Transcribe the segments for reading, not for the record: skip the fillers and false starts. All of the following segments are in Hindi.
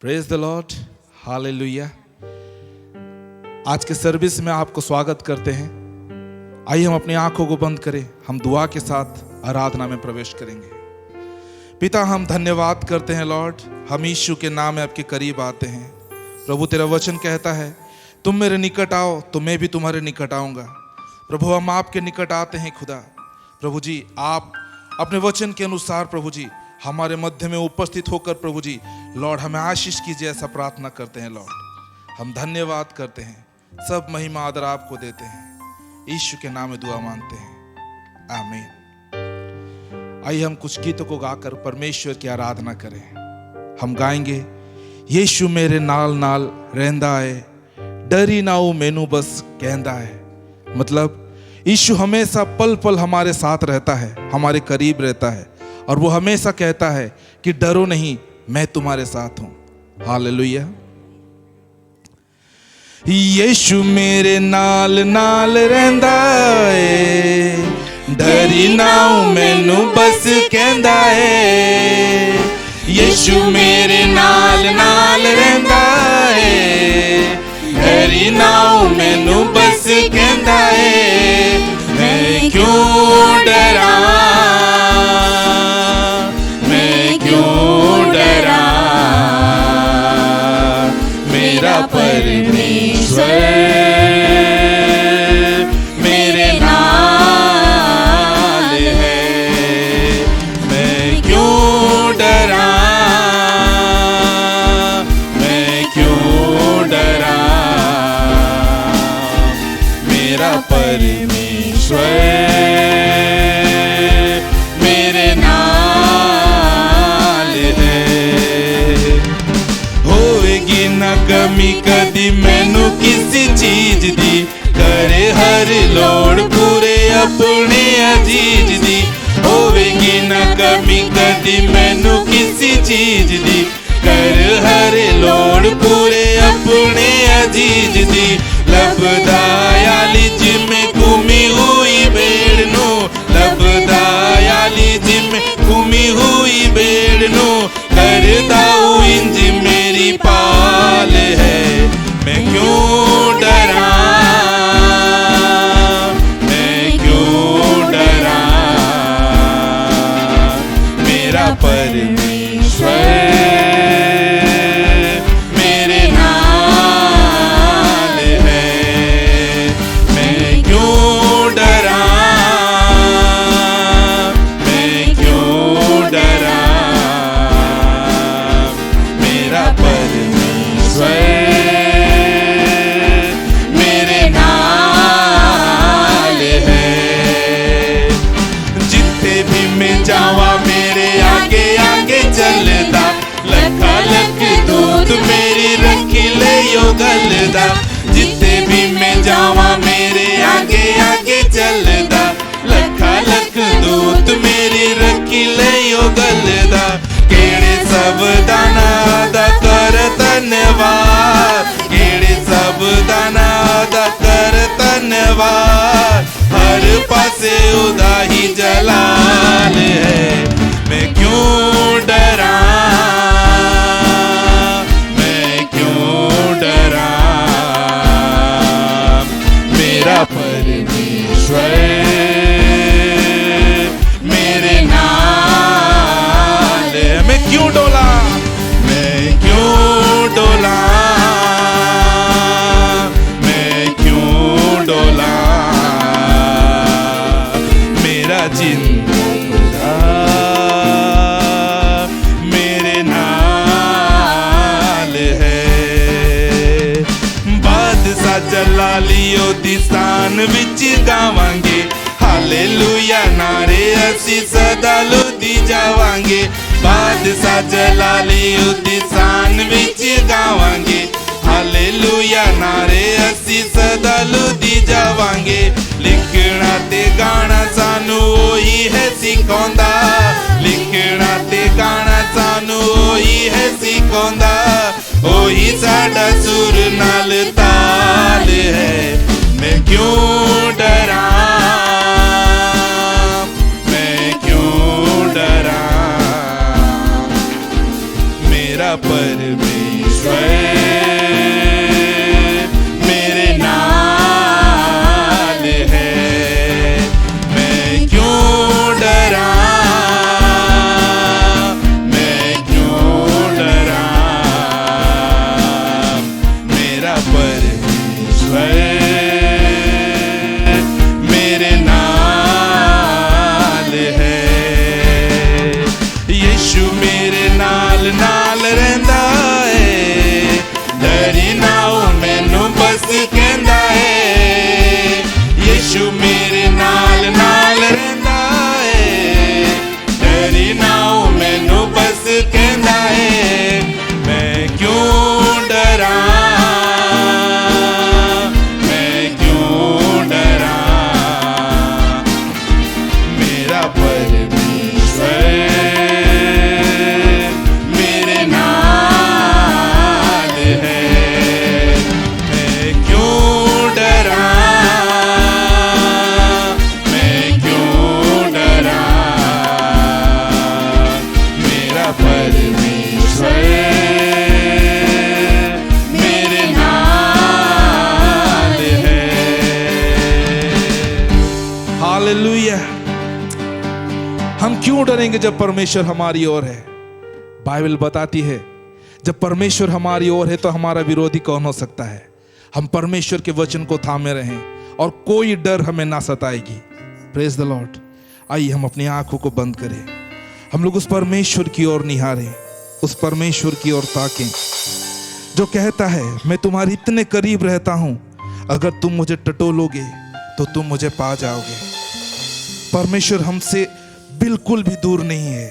Praise the lord, hallelujah. आज के सर्विस में आपको स्वागत करते हैं। आइए हम अपनी आंखों को बंद करें, हम दुआ के साथ आराधना में प्रवेश करेंगे। पिता, हम धन्यवाद करते हैं लॉर्ड, हम यीशु के नाम में आपके करीब आते हैं। प्रभु, तेरा वचन कहता है तुम मेरे निकट आओ तो मैं भी तुम्हारे निकट आऊँगा। प्रभु, हम आपके निकट आते हैं खुदा। प्रभु जी, आप अपने वचन के अनुसार प्रभु जी हमारे मध्य में उपस्थित होकर प्रभु जी लॉर्ड हमें आशीष कीजिए, ऐसा प्रार्थना करते हैं लॉर्ड। हम धन्यवाद करते हैं, सब महिमा आदर आपको देते हैं, यीशु के नाम में दुआ मांगते हैं, आमीन। आइए हम कुछ गीतों को गाकर परमेश्वर की आराधना करें। हम गाएंगे, यीशु मेरे नाल नाल रहंदा है, डरी ना हो मैनू बस कहंदा है। मतलब यीशु हमेशा पल पल हमारे साथ रहता है, हमारे करीब रहता है, और वो हमेशा कहता है कि डरो नहीं, मैं तुम्हारे साथ हूं। हालेलुया। यीशु मेरे नाल नाल रहंदा है, डरी ना हो मैनू बस कहंदा है। यीशु मेरे नाल नाल रहंदा है, डरी ना हो मैनू बस कहंदा है। मैं क्यों डरा, मैं क्यों डरा, मेरा परमेश्वर मेरे नाल है। मैं क्यों डरा, मैं क्यों डरा, मेरा परमेश्वर मेरे नाल है। होएगी ना कमी कदी मैनू किसी चीज दी, करे हर लोड़ पूरे अपने अजीज दी। होएगी ना कमी कदी मैनू किसी चीज दी, कर हर लोड़ पूरे अपने अजीज दी। लभदा याली जिम्मे घूमी हुई भेड़ नू, लभदा याली जिम्मे घूमी हुई भेड़ नू, करदा हूँ इंज मेरी पाल है। मैं क्यों डरा, मैं क्यों डरा, मेरा परमेश्वर मेरे नाल है। मैं क्यों डरा, मैं क्यों डरा, मेरा परमेश्वर मेरे नाल है। जिथे भी मैं जावा मेरे आगे आगे चलदा, लखा लख दूत मेरी रखी ले यो गलदा। जिथे भी मैं जावा मेरे आगे आगे चलदा, लखा लख दूत मेरी रखी ले यो गलदा। केड़े सब दाना दा कर धन्यवाद, केड़े सब दाना दा कर धन्यवाद। हर पासे उदा ही जलाल है। मैं क्यों डरा, मैं क्यों डरा, मेरा परमेश्वर मेरे नाल है। मैं क्यों डोला, मैं क्यों डोला, मैं क्यों डोला, मेरा जिंदा मेरे नाल है। बादशाह जलालियो दी शान विच गावांगे, हालेलुया नारे असी सदा लुदी जावांगे। बादशाह जलालियो दी शान विच गावांगे, हालेलुया नारे असी सदा लुदी जावांगे। लिखना ते गाना सानू ओही है सिखांदा, लिखना ते गाना सानू ओही है सिखांदा। ओही साडा सुर नाल ताल है। मैं क्यों डरा, मैं क्यों डरा, मेरा परमेश्वर मेरे नाल है, मैं क्यों डरा, मैं क्यों डरा, मेरा परमेश्वर मेरे नाल है। यीशु मेरे नाल नाल रहंदा है, डरी ना हो मैनू बस कहंदा है। यीशु मेरे नाल नाल रहंदा है, डरी ना हो मैनू बस कहंदा है। मैं क्यों डरा, मैं क्यों डरा, मेरा परमेश्वर मेरे नाल है। मैं क्यों डरा, मैं क्यों डरा, मेरा परमेश्वर मेरे नाल है। हालेलुया। हम क्यों डरेंगे जब परमेश्वर हमारी ओर है। बाइबल बताती है जब परमेश्वर हमारी ओर है तो हमारा विरोधी कौन हो सकता है। हम परमेश्वर के वचन को थामे रहें और कोई डर हमें ना सताएगी। Praise the Lord. आइए हम अपनी आंखों को बंद करें, हम लोग उस परमेश्वर की ओर निहारें, उस परमेश्वर की ओर ताकें जो कहता है मैं तुम्हारे इतने करीब रहता हूं, अगर तुम मुझे टटोलोगे तो तुम मुझे पा जाओगे। परमेश्वर हमसे बिल्कुल भी दूर नहीं है,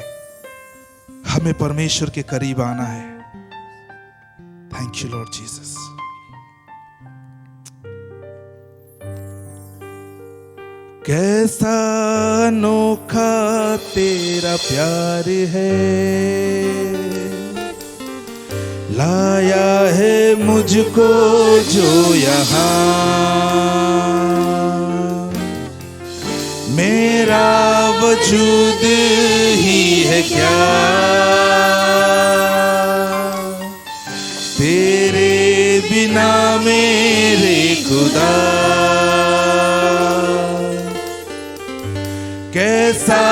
हमें परमेश्वर के करीब आना है। Thank you Lord Jesus. कैसा अनोखा तेरा प्यार है, लाया है मुझको जो यहाँ, मेरा वजूद ही है क्या तेरे बिना मेरे खुदा। कैसा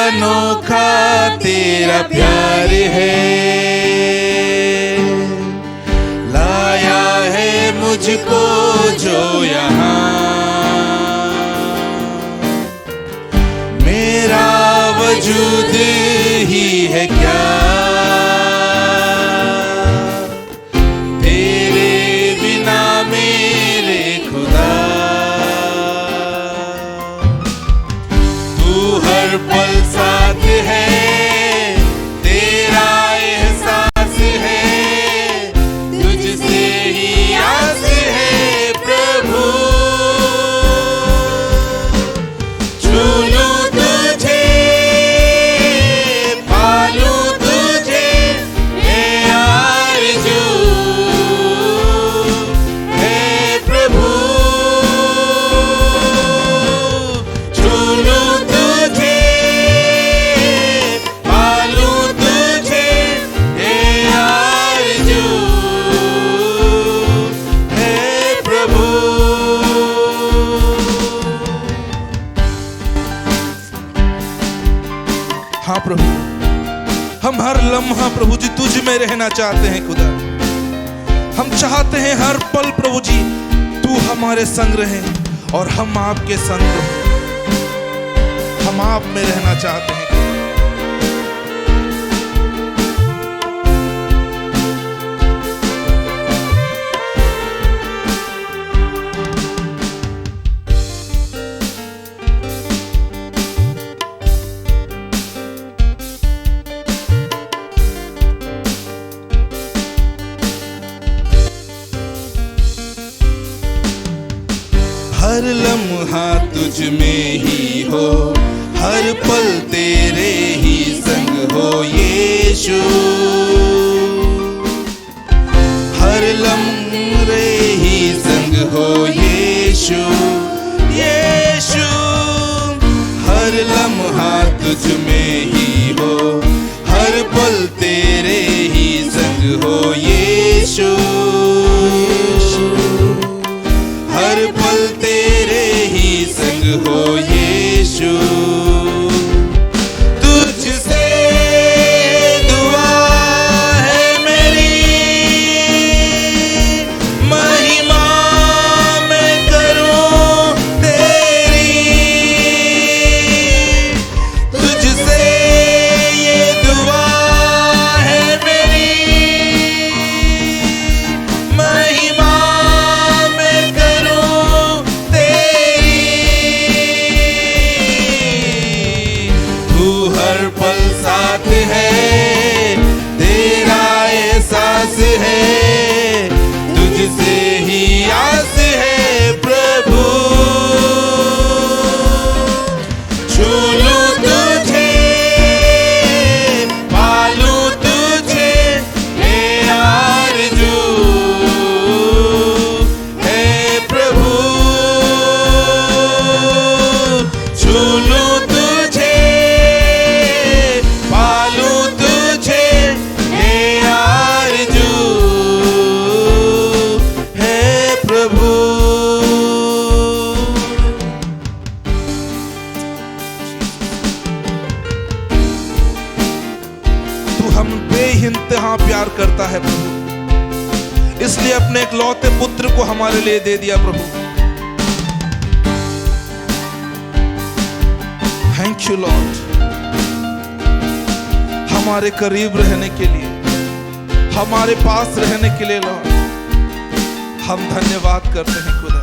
अनोखा तेरा प्यार है, लाया है मुझको जो यहाँ, मेरा वजूद ही है क्या तेरे बिना मेरे खुदा। तू हर पल साथ है, तेरा एहसास है, तुझसे ही आस है प्रभु। छू लूं तुझे, पालूं तुझे, ये आरज़ू है प्रभु। छू लूं तुझे, पालूं तुझे, ये आरज़ू है प्रभु। हाँ प्रभु, हम हर लम्हा प्रभु जी तुझ में रहना चाहते हैं खुदा। हम चाहते हैं हर पल प्रभु जी तू हमारे संग रहे और हम आपके संग रहे। हम आप में रहना चाहते हैं। हर लम्हा तुझ में ही हो, हर पल तेरे ही संग हो यीशु। हर लम्हे ही संग हो यीशु, यीशु। हर लम्हा तुझ में ही हो, हर पल तेरे ही प्यार करता है प्रभु, इसलिए अपने एक लौते पुत्र को हमारे लिए दे दिया प्रभु। थैंक यू लॉर्ड, हमारे करीब रहने के लिए, हमारे पास रहने के लिए लॉर्ड हम धन्यवाद करते हैं खुदा।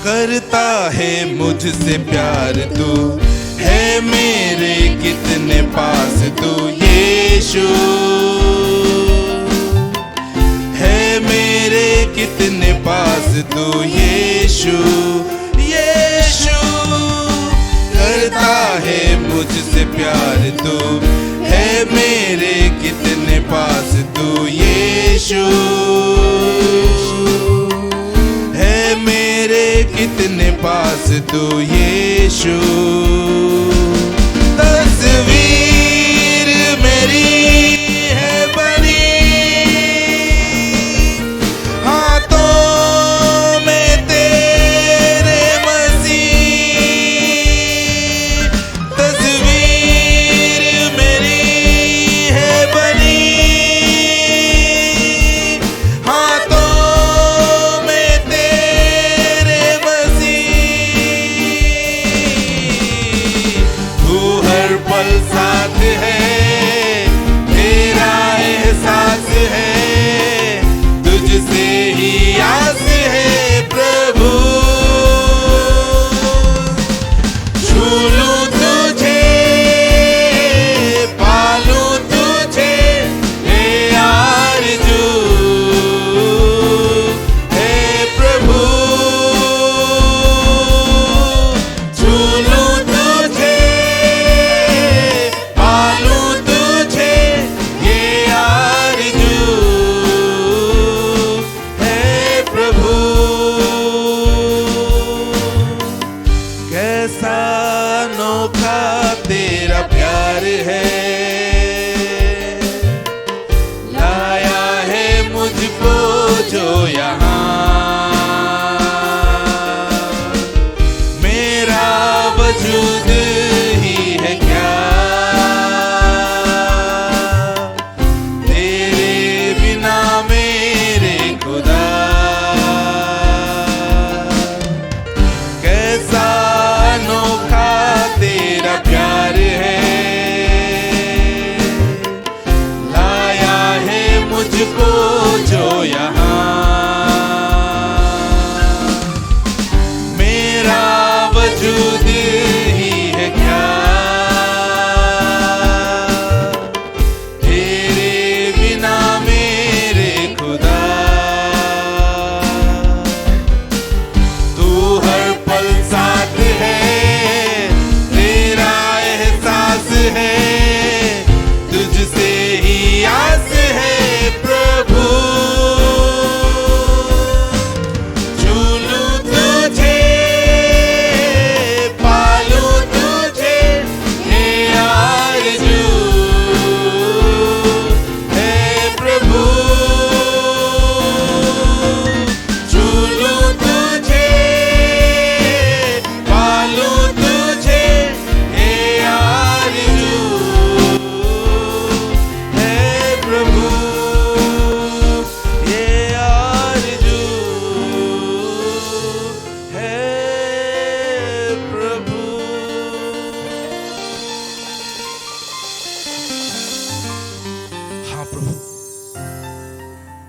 करता है मुझसे प्यार तू, है मेरे कितने पास तू यीशु, है मेरे कितने पास तू यीशु, यीशु। करता है मुझसे प्यार तू, है मेरे कितने पास तू यीशु, कितने पास तू यीशु। तस्वीर मेरी है बनी हाथों में तेरे मसीह, तस्वीर मेरी है बनी साथ है, तेरा एहसास है, तुझसे ही आस है प्रभु। छू लूं तुझे, पालूं तुझे, हे आरज़ू है प्रभु। छू लूं तेरा प्यार है, लाया है मुझको जो यहाँ, मेरा वजूद ही है क्या तेरे बिना मेरे खुदा। कैसा अनोखा तेरा प्यार है, लाया है मुझको जो यहाँ, मेरा वजूद ही है क्या तेरे बिना मेरे खुदा। तू हर पल साथ है, है तुझसे ही आस है प्रभु। छू लूं तुझे, पालूं तुझे, हे आरज़ू है प्रभु। छू लूं तुझे, पालूं तुझे, हे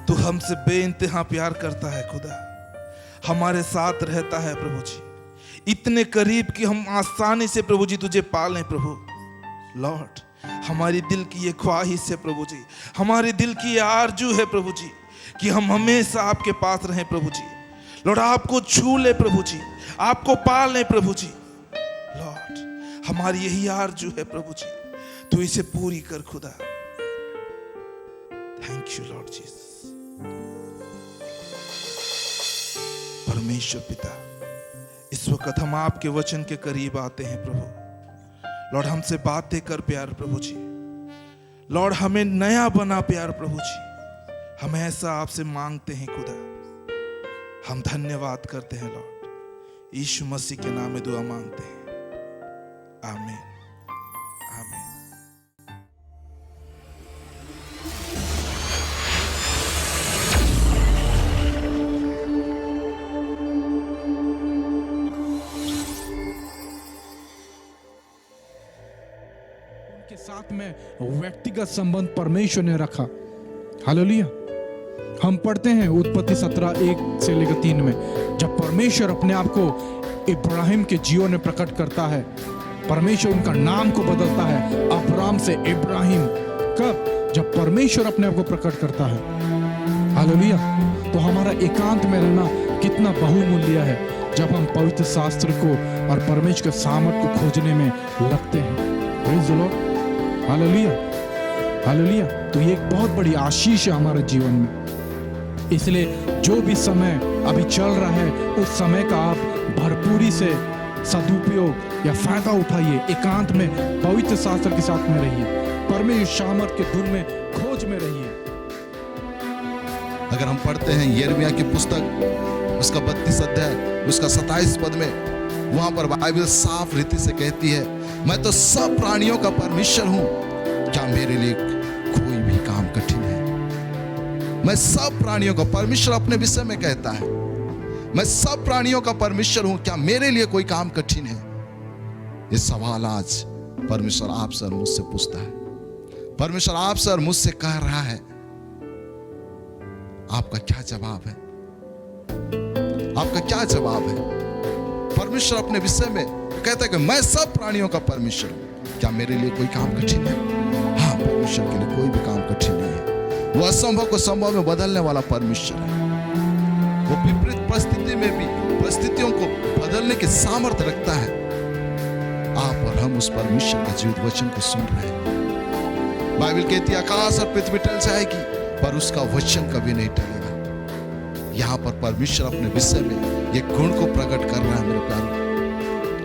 तू हमसे बेइंतहा प्यार करता है खुदा, हमारे साथ रहता है प्रभु जी, इतने करीब कि हम आसानी से प्रभु जी तुझे पालें प्रभु। लॉर्ड हमारी दिल की ये ख्वाहिश है प्रभु जी, हमारे दिल की ये आरजू है प्रभु जी कि हम हमेशा आपके पास रहें प्रभु जी। लॉर्ड आपको छू ले प्रभु जी, आपको पाल ले प्रभु जी। लॉर्ड हमारी यही आरजू है प्रभु जी, तू इसे पूरी कर खुदा। Thank you Lord Jesus. परमेश्वर पिता, इस वक्त हम आपके वचन के करीब आते हैं प्रभु। लॉर्ड हमसे बातें कर प्यार प्रभु जी। लॉर्ड हमें नया बना प्यार प्रभु जी, हम ऐसा आपसे मांगते हैं खुदा। हम धन्यवाद करते हैं लॉर्ड, यीशु मसीह के नाम में दुआ मांगते हैं, आमीन, आमीन। उनके साथ में व्यक्तिगत संबंध परमेश्वर ने रखा। हालेलुया। हम पढ़ते हैं उत्पत्ति 17:1-3 में, जब परमेश्वर अपने आप को इब्राहिम के जीवन में प्रकट करता है, परमेश्वर उनका नाम को बदलता है अब्राम से इब्राहिम। कब? जब परमेश्वर अपने आप को प्रकट करता है। हालेलुया। तो हमारा एकांत में रहना कितना बहुमूल्य है जब हम पवित्र शास्त्र को और परमेश्वर के सामर्थ को खोजने में लगते हैं। Praise the lord. Hallelujah, hallelujah. तो ये एक बहुत बड़ी आशीष है हमारे जीवन में। इसलिए जो भी समय अभी चल रहा है, उस समय का आप भरपूरी से सदुपयोग या फायदा उठाइए। एकांत में पवित्र शास्त्र के साथ में रहिए, परमेश्वर सामर्थ के धुन में खोज में रहिए। अगर हम पढ़ते हैं यिर्मयाह की पुस्तक, उसका 32 अध्याय, उसका 27 पद में, वहां पर बाइबल साफ रीति से कहती है, मैं तो सब प्राणियों का परमेश्वर हूं, क्या मेरे लिए कोई भी काम कठिन है? मैं सब प्राणियों का परमेश्वर अपने विषय में कहता है, मैं सब प्राणियों का परमेश्वर हूं, क्या मेरे लिए कोई काम कठिन है? ये सवाल आज परमेश्वर आपसे और मुझसे पूछता है। परमेश्वर आपसे और मुझसे कह रहा है, आपका क्या जवाब है? आपका क्या जवाब है? परमेश्वर अपने विषय में कहता है कि मैं सब प्राणियों का परमेश्वर हूं, क्या मेरे लिए कोई काम कठिन है? हाँ, परमेश्वर के लिए कोई भी काम कठिन नहीं है। वो असंभव को संभव में बदलने वाला परमेश्वर है। वो विपरीत परिस्थिति में भी परिस्थितियों को बदलने की सामर्थ्य रखता है। आप और हम उस परमेश्वर के जीवित वचन को सुन रहे हैं। बाइबल कहती है, आकाश और पृथ्वी टल जाएगी पर उसका वचन कभी नहीं टलेगा। यहां पर परमेश्वर अपने विषय में ये गुण को प्रकट कर रहा है मेरे प्यारे,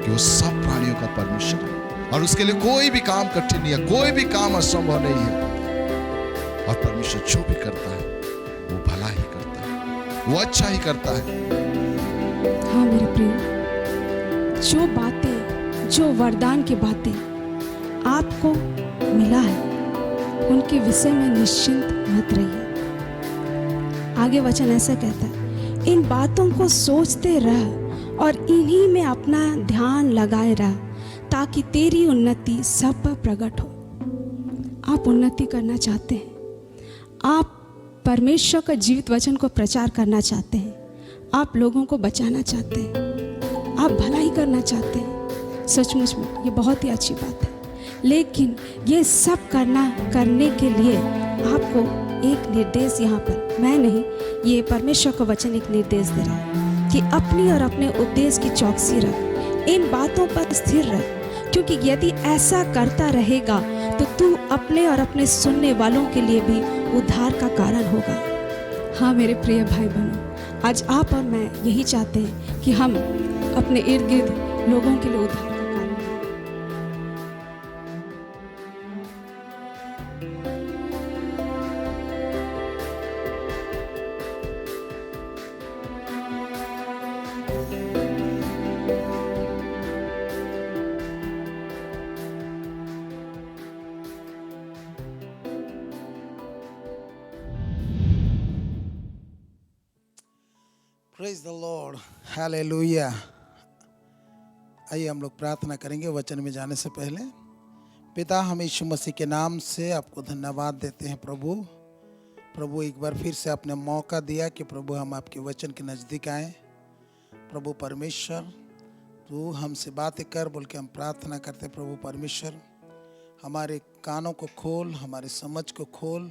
कि वो सब प्राणियों का परमेश्वर है और उसके लिए कोई भी काम कठिन नहीं है, कोई भी काम असंभव नहीं है। और परमेश्वर जो भी करता है वो भला ही करता है, वो अच्छा ही करता है। हाँ मेरे प्रिय, जो बातें, जो वरदान की बातें आपको मिला है, उनके विषय में निश्चिंत मत रहिए। आगे वचन ऐसा कहता है, इन बातों को सोचते रह और इन्हीं में अपना ध्यान लगाए रह, ताकि तेरी उन्नति सब पर प्रकट हो। आप उन्नति करना चाहते हैं, आप परमेश्वर का जीवित वचन को प्रचार करना चाहते हैं, आप लोगों को बचाना चाहते हैं, आप भलाई करना चाहते हैं, सचमुच में ये बहुत ही अच्छी बात है। लेकिन ये सब करने के लिए आपको एक निर्देश, यहाँ पर मैं नहीं, ये परमेश्वर का वचन एक निर्देश दे रहा है कि अपनी और अपने उपदेश की चौकसी रख, इन बातों पर स्थिर रह, क्योंकि यदि ऐसा करता रहेगा तो तू अपने और अपने सुनने वालों के लिए भी उद्धार का कारण होगा। हाँ मेरे प्रिय भाई बहनों, आज आप और मैं यही चाहते हैं कि हम अपने इर्द गिर्द लोगों के लिए उद्धार का कारण हों। Praise the lord, hallelujah. आइए हम लोग प्रार्थना करेंगे वचन में जाने से पहले। पिता, हम यीशु मसीह के नाम से आपको धन्यवाद देते हैं प्रभु एक बार फिर से आपने मौका दिया कि प्रभु हम आपके वचन के नज़दीक आए। प्रभु परमेश्वर, तू हमसे बातें कर बोल के हम प्रार्थना करते। प्रभु परमेश्वर, हमारे कानों को खोल, हमारे समझ को खोल,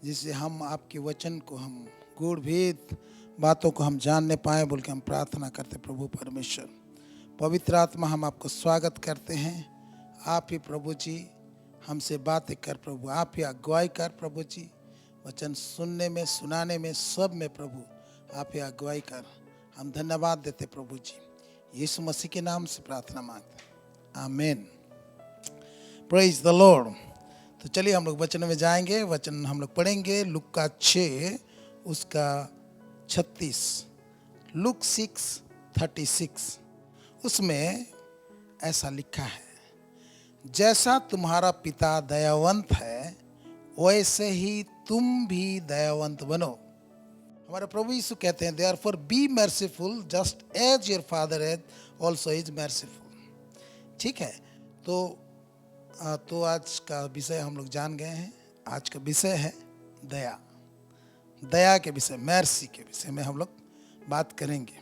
जिससे हम आपके वचन को, हम गूढ़ भेद बातों को हम जानने पाए बोल के हम प्रार्थना करते। प्रभु परमेश्वर, पवित्र आत्मा, हम आपको स्वागत करते हैं। आप ही प्रभु जी हमसे बातें कर प्रभु, आप ही अगुवाई कर प्रभु जी, वचन सुनने में, सुनाने में, सब में प्रभु आप ही अगुवाई कर। हम धन्यवाद देते प्रभु जी, यीशु मसीह के नाम से प्रार्थना मांगते, आमीन। Praise the Lord. तो चलिए हम लोग वचन में जाएंगे। वचन हम लोग पढ़ेंगे लूका 6 उसका 36, लूक 6 36 उसमें ऐसा लिखा है, जैसा तुम्हारा पिता दयावंत है वैसे ही तुम भी दयावंत बनो। हमारे प्रभु यीशु कहते हैं, therefore be merciful just as your father as also is merciful. ठीक है, तो आज का विषय हम लोग जान गए हैं। आज का विषय है दया। दया के विषय, मर्सी के विषय में हम लोग बात करेंगे।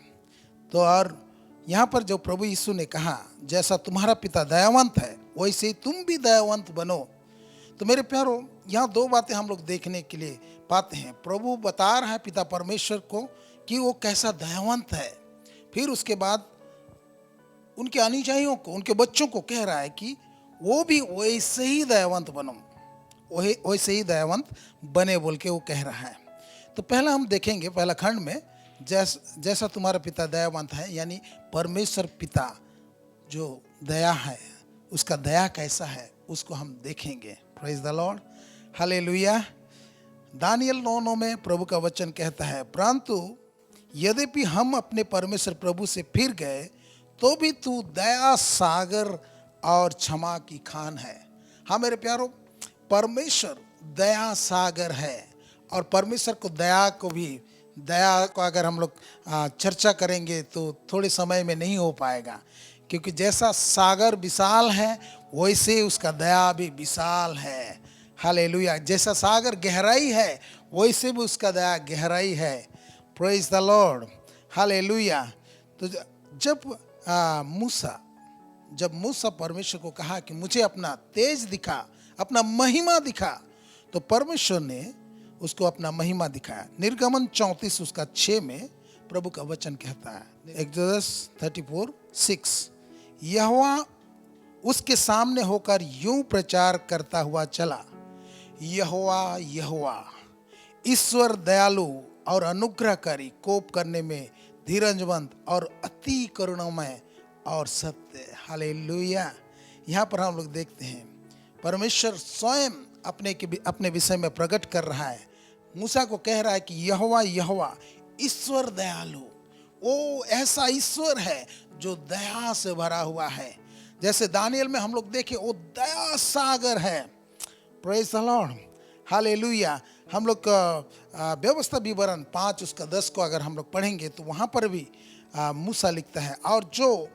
तो और यहाँ पर जो प्रभु यीशु ने कहा, जैसा तुम्हारा पिता दयावंत है वैसे ही तुम भी दयावंत बनो। तो मेरे प्यारो, यहाँ दो बातें हम लोग देखने के लिए पाते हैं। प्रभु बता रहा है पिता परमेश्वर को कि वो कैसा दयावंत है, फिर उसके बाद उनके अनुयायियों को, उनके बच्चों को कह रहा है कि वो भी वैसे ही दयावंत बनो, वैसे ही दयावंत बने बोल के वो कह रहा है। तो पहला हम देखेंगे, पहला खंड में जैसा तुम्हारा पिता दयावंत है, यानी परमेश्वर पिता जो दया है, उसका दया कैसा है उसको हम देखेंगे। Praise the lord, hallelujah. Daniel 9:9 में प्रभु का वचन कहता है, परंतु यद्यपि हम अपने परमेश्वर प्रभु से फिर गए तो भी तू दया सागर और क्षमा की खान है। हाँ मेरे प्यारो, परमेश्वर दया सागर है। और परमेश्वर को दया को अगर हम लोग चर्चा करेंगे तो थोड़े समय में नहीं हो पाएगा, क्योंकि जैसा सागर विशाल है वैसे उसका दया भी विशाल है। हालेलुया। जैसा सागर गहराई है वैसे भी उसका दया गहराई है। Praise the lord, hallelujah. तो जब मूसा परमेश्वर को कहा कि मुझे अपना तेज दिखा, अपना महिमा दिखा, तो परमेश्वर ने उसको अपना महिमा दिखाया। निर्गमन 34 उसका 6 में प्रभु का वचन कहता है, एक्सोडस 34:6, यहोवा उसके सामने होकर यूं प्रचार करता हुआ चला, यहोवा यहोवा ईश्वर दयालु और अनुग्रहकारी, कोप करने में धीरजवंत और अति करुणामय और सत्य। हालेलुया। यहाँ पर हम लोग देखते हैं परमेश्वर स्वयं अपने विषय में प्रकट कर रहा है। मूसा को कह रहा है कि यहोवा यहोवा ईश्वर दयालु, वो ऐसा ईश्वर है जो दया से भरा हुआ है। जैसे दानियल में हम लोग देखें, वो दया सागर है। Praise the lord, hallelujah. हम लोग व्यवस्था विवरण 5 उसका 10 को अगर हम लोग पढ़ेंगे तो वहाँ पर भी मूसा लिखता है, और जो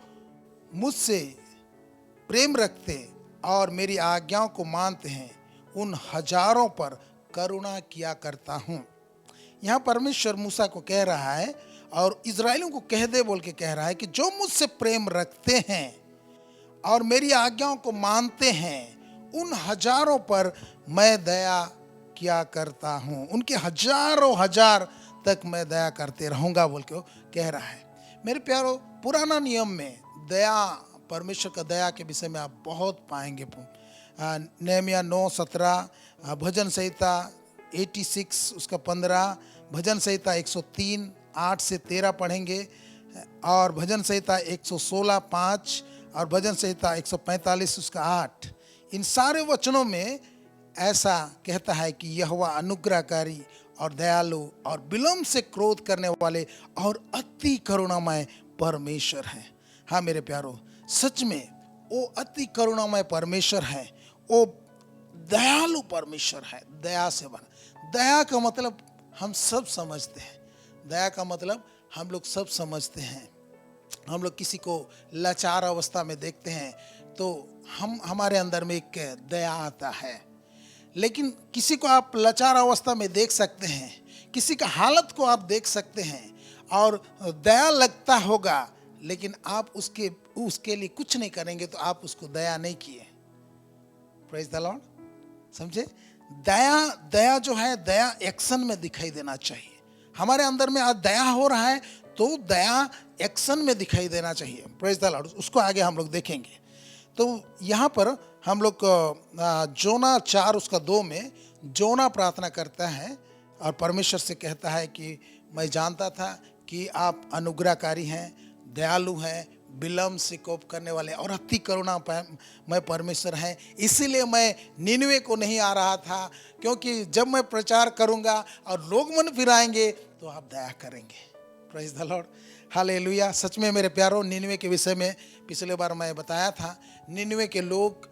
मुझसे प्रेम रखते और मेरी आज्ञाओं को मानते हैं उन हजारों पर करुणा किया करता हूँ। यहाँ परमेश्वर मूसा को कह रहा है और इजराइलियों को कह दे बोल के कह रहा है कि जो मुझसे प्रेम रखते हैं और मेरी आज्ञाओं को मानते हैं उन हजारों पर मैं दया किया करता हूँ, उनके हजारों हजार तक मैं दया करते रहूँगा बोल के कह रहा है। मेरे प्यारो, पुराना नियम में दया, परमेश्वर का दया के विषय में आप बहुत पाएंगे। नेहमिया 9:17, भजन संहिता 86 उसका 15, भजन संहिता 103 8 से 13 पढ़ेंगे, और भजन संहिता 116 5 और भजन संहिता 145 उसका 8। इन सारे वचनों में ऐसा कहता है कि यहोवा अनुग्रहकारी और दयालु और विलम्ब से क्रोध करने वाले और अति करुणामय परमेश्वर है। हाँ मेरे प्यारो, सच में वो अति करुणामय परमेश्वर है, वो दयालु परमेश्वर है, दया से बना। दया का मतलब हम सब समझते हैं, दया का मतलब हम लोग सब समझते हैं। हम लोग किसी को लाचार अवस्था में देखते हैं तो हमारे अंदर में एक दया आता है। लेकिन किसी को आप लाचार अवस्था में देख सकते हैं, किसी का हालत को आप देख सकते हैं और दया लगता होगा, लेकिन आप उसके लिए कुछ नहीं करेंगे तो आप उसको दया नहीं किए। प्रेज द लॉर्ड, समझे? दया जो है, दया एक्शन में दिखाई देना चाहिए। हमारे अंदर में आज दया हो रहा है तो दया एक्शन में दिखाई देना चाहिए। प्रेज द लॉर्ड, उसको आगे हम लोग देखेंगे। तो यहाँ पर हम लोग जोना 4 उसका 2 में जोना प्रार्थना करता है और परमेश्वर से कहता है कि मैं जानता था कि आप अनुग्रहकारी हैं, दयालु हैं, विलम्ब से कोप करने वाले और अति करुणा मैं परमेश्वर हैं, इसीलिए मैं निनवे को नहीं आ रहा था, क्योंकि जब मैं प्रचार करूंगा और लोग मन फिराएंगे तो आप दया करेंगे। Praise the lord, hallelujah. सच में मेरे प्यारों, निनवे के विषय में पिछले बार मैं बताया था। निनवे के लोग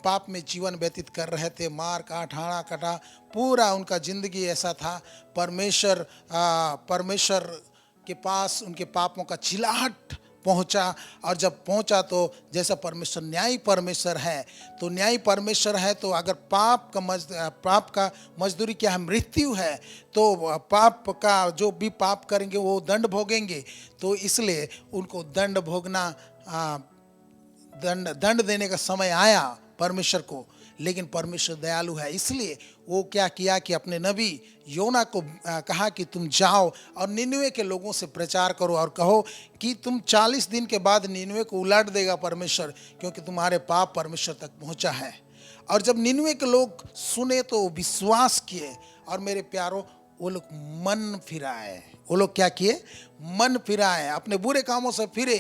पाप में जीवन व्यतीत कर रहे थे, मार काट हाड़ा कटा, पूरा उनका जिंदगी ऐसा था। परमेश्वर के पास उनके पापों का चिल्लाहट पहुंचा, और जब पहुंचा तो जैसा परमेश्वर न्यायी परमेश्वर है, तो न्यायी परमेश्वर है तो अगर पाप का मजदूरी क्या है, मृत्यु है, तो पाप का जो भी पाप करेंगे वो दंड भोगेंगे। तो इसलिए उनको दंड भोगना, दंड देने का समय आया परमेश्वर को। लेकिन परमेश्वर दयालु है, इसलिए वो क्या किया कि अपने नबी योना को कहा कि तुम जाओ और निनवे के लोगों से प्रचार करो और कहो कि तुम 40 दिन के बाद निनवे को उलट देगा परमेश्वर, क्योंकि तुम्हारे पाप परमेश्वर तक पहुंचा है। और जब निनवे के लोग सुने तो विश्वास किए, और मेरे प्यारों वो लोग मन फिराए। वो लोग क्या किए? मन फिराए, अपने बुरे कामों से फिरे।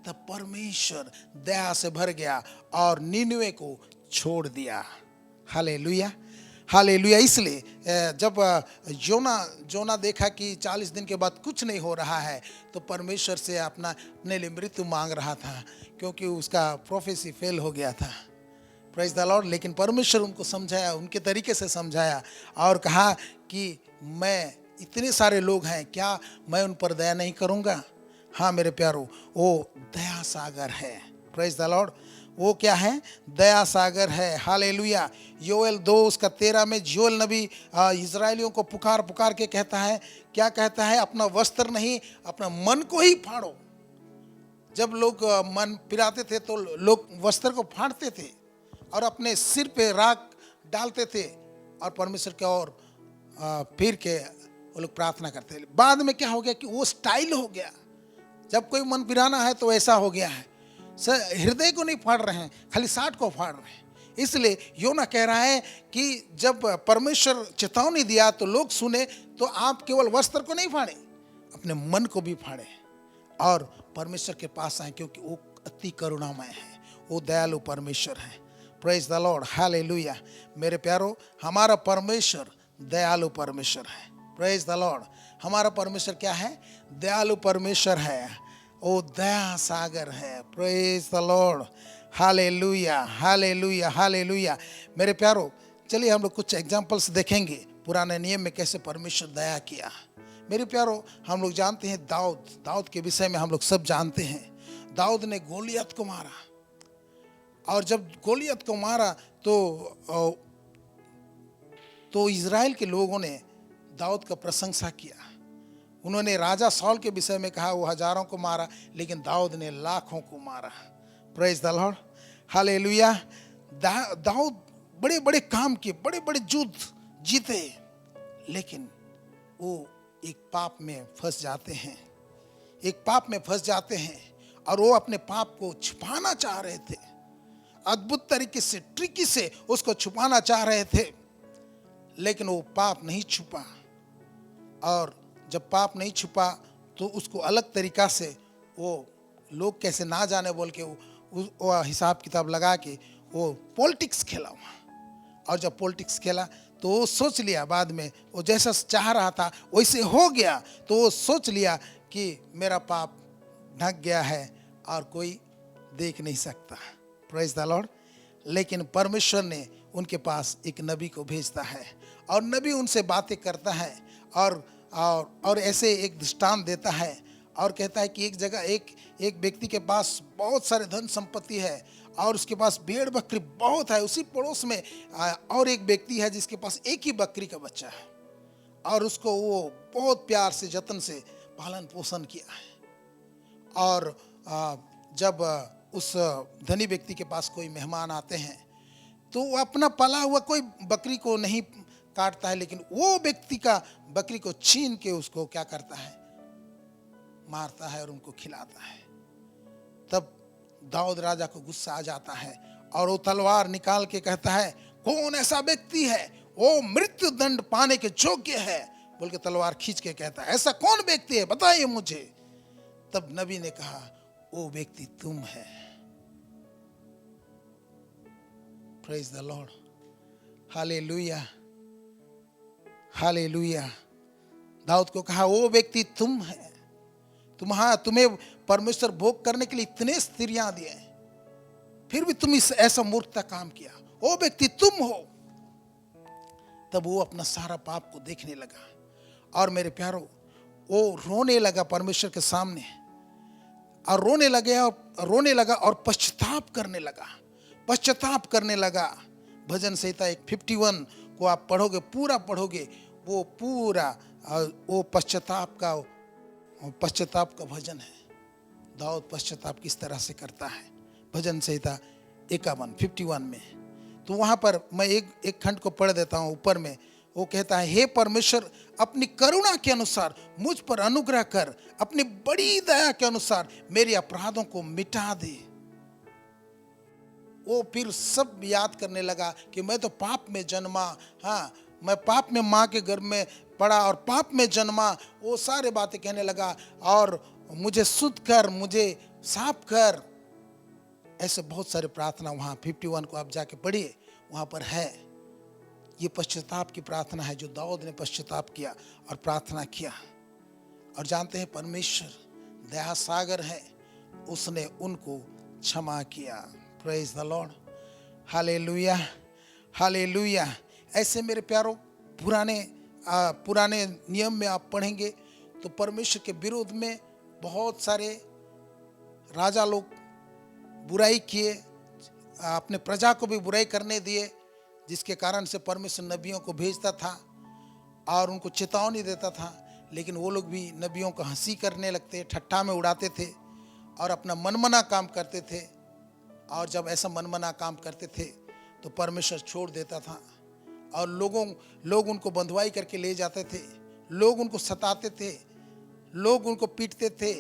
तब परमेश्वर दया से भर गया और निनवे को छोड़ दिया। Hallelujah, hallelujah. इसलिए जब जोना देखा कि 40 दिन के बाद कुछ नहीं हो रहा है, तो परमेश्वर से अपने लिए मृत्यु मांग रहा था, क्योंकि उसका प्रोफेसी फेल हो गया था। Praise the Lord. लेकिन परमेश्वर उनको समझाया, उनके तरीके से समझाया और कहा कि मैं, इतने सारे लोग हैं, क्या मैं उन पर दया नहीं करूँगा? हाँ मेरे प्यारों, वो दया सागर है। Praise the Lord. वो क्या है? दया सागर है। हालेलुया। योएल 2:13 में योएल नबी इजराइलियों को पुकार पुकार के कहता है, क्या कहता है? अपना वस्त्र नहीं, अपना मन को ही फाड़ो। जब लोग मन पिराते थे तो लोग वस्त्र को फाड़ते थे और अपने सिर पे राख डालते थे और परमेश्वर की ओर फिर के वो लोग प्रार्थना करते थे। बाद में क्या हो गया कि वो स्टाइल हो गया। जब कोई मन पिराना है तो ऐसा हो गया है, हृदय को नहीं फाड़ रहे हैं, खाली साठ को फाड़ रहे हैं। इसलिए योना कह रहा है कि जब परमेश्वर चेतावनी दिया तो लोग सुने, तो आप केवल वस्त्र को नहीं फाड़े, अपने मन को भी फाड़े और परमेश्वर के पास आए, क्योंकि वो अति करुणामय है, वो दयालु परमेश्वर है। Praise the lord. हालेलुया। मेरे प्यारों, हमारा परमेश्वर दयालु परमेश्वर है। Praise the Lord. हमारा परमेश्वर क्या है? दयालु परमेश्वर है, वो दया सागर है। Praise the lord. Hallelujah, hallelujah, hallelujah. मेरे प्यारों, चलिए हम लोग कुछ एग्जाम्पल्स देखेंगे पुराने नियम में कैसे परमेश्वर दया किया। मेरे प्यारों, हम लोग जानते हैं दाऊद के विषय में हम लोग सब जानते हैं। दाऊद ने गोलियत को मारा, और जब गोलियत को मारा तो इजराइल के लोगों ने दाऊद का प्रशंसा किया। उन्होंने राजा सौल के विषय में कहा वो हजारों को मारा, लेकिन दाऊद ने लाखों को मारा। Praise the lord. Hallelujah. Daud बड़े बड़े काम किए, बड़े बड़े युद्ध जीते, लेकिन वो एक पाप में फंस जाते हैं, एक पाप में फंस जाते हैं, और वो अपने पाप को छुपाना चाह रहे थे। अद्भुत तरीके से, ट्रिकी से उसको छुपाना चाह रहे थे, लेकिन वो पाप नहीं छुपा। और जब पाप नहीं छुपा तो उसको अलग तरीका से वो लोग कैसे ना जाने बोल के वो हिसाब किताब लगा के वो पॉलिटिक्स खेला वहाँ। और जब पॉलिटिक्स खेला तो वो सोच लिया, बाद में वो जैसा चाह रहा था वैसे हो गया, तो वो सोच लिया कि मेरा पाप ढक गया है और कोई देख नहीं सकता। Praise the Lord. लेकिन परमेश्वर ने उनके पास एक नबी को भेजता है, और नबी उनसे बातें करता है और ऐसे एक दृष्टांत देता है और कहता है कि एक जगह एक व्यक्ति के पास बहुत सारे धन संपत्ति है और उसके पास भेड़ बकरी बहुत है। उसी पड़ोस में और एक व्यक्ति है जिसके पास एक ही बकरी का बच्चा है, और उसको वो बहुत प्यार से, जतन से पालन पोषण किया है। और जब उस धनी व्यक्ति के पास कोई मेहमान आते हैं तो वो अपना पाला हुआ कोई बकरी को नहीं काटता है, लेकिन वो व्यक्ति का बकरी को छीन के उसको क्या करता है? मारता है और उनको खिलाता है। तब दाऊद राजा को गुस्सा आ जाता है और वो तलवार निकाल के कहता है, कौन ऐसा व्यक्ति है वो मृत्यु दंड पाने के योग्य है? बोल के तलवार खींच के कहता है, ऐसा कौन व्यक्ति है, बताइए मुझे। तब नबी ने कहा, वो व्यक्ति तुम है। Praise the lord. Hallelujah, hallelujah. Daud को कहा, वो व्यक्ति तुम है। तुम्हें परमेश्वर भोग करने के लिए इतने स्त्रियां दिए, फिर भी तुम इस ऐसा मूर्खता काम किया, वो व्यक्ति तुम हो। तब वो अपना सारा पाप को देखने लगा, और मेरे प्यारो वो रोने लगा परमेश्वर के सामने, और रोने लगा और पश्चाताप करने लगा। भजन संहिता 51 को आप पढ़ोगे, पूरा पढ़ोगे, वो पश्चाताप का भजन है। दाऊद पश्चाताप किस तरह से करता है, भजन संहिता 51 में। तो वहां पर मैं एक खंड को पढ़ देता हूं। ऊपर में वो कहता है, हे परमेश्वर, अपनी करुणा के अनुसार मुझ पर अनुग्रह कर, अपनी बड़ी दया के अनुसार मेरे अपराधों को मिटा दे। वो फिर सब याद करने लगा कि मैं तो पाप में जन्मा, हाँ, मैं पाप में माँ के गर्भ में पड़ा और पाप में जन्मा। वो सारे बातें कहने लगा, और मुझे शुद्ध कर, मुझे साफ कर। ऐसे बहुत सारे प्रार्थना वहाँ 51 को आप जाके पढ़िए, वहाँ पर है। ये पश्चाताप की प्रार्थना है जो दाऊद ने पश्चाताप किया और प्रार्थना किया। और जानते हैं परमेश्वर दया सागर है, उसने उनको क्षमा किया। Praise the lord, hallelujah, hallelujah. ऐसे मेरे प्यारो पुराने नियम में आप पढ़ेंगे तो परमेश्वर के विरोध में बहुत सारे राजा लोग बुराई किए, अपने प्रजा को भी बुराई करने दिए, जिसके कारण से परमेश्वर नबियों को भेजता था और उनको चेतावनी देता था। लेकिन वो लोग भी नबियों को हंसी करने लगते, ठट्ठा में उड़ाते थे और अपना मनमना काम करते थे। और जब ऐसा मनमना काम करते थे तो परमेश्वर छोड़ देता था, और लोग उनको बंधुआई करके ले जाते थे, लोग उनको सताते थे, लोग उनको पीटते थे,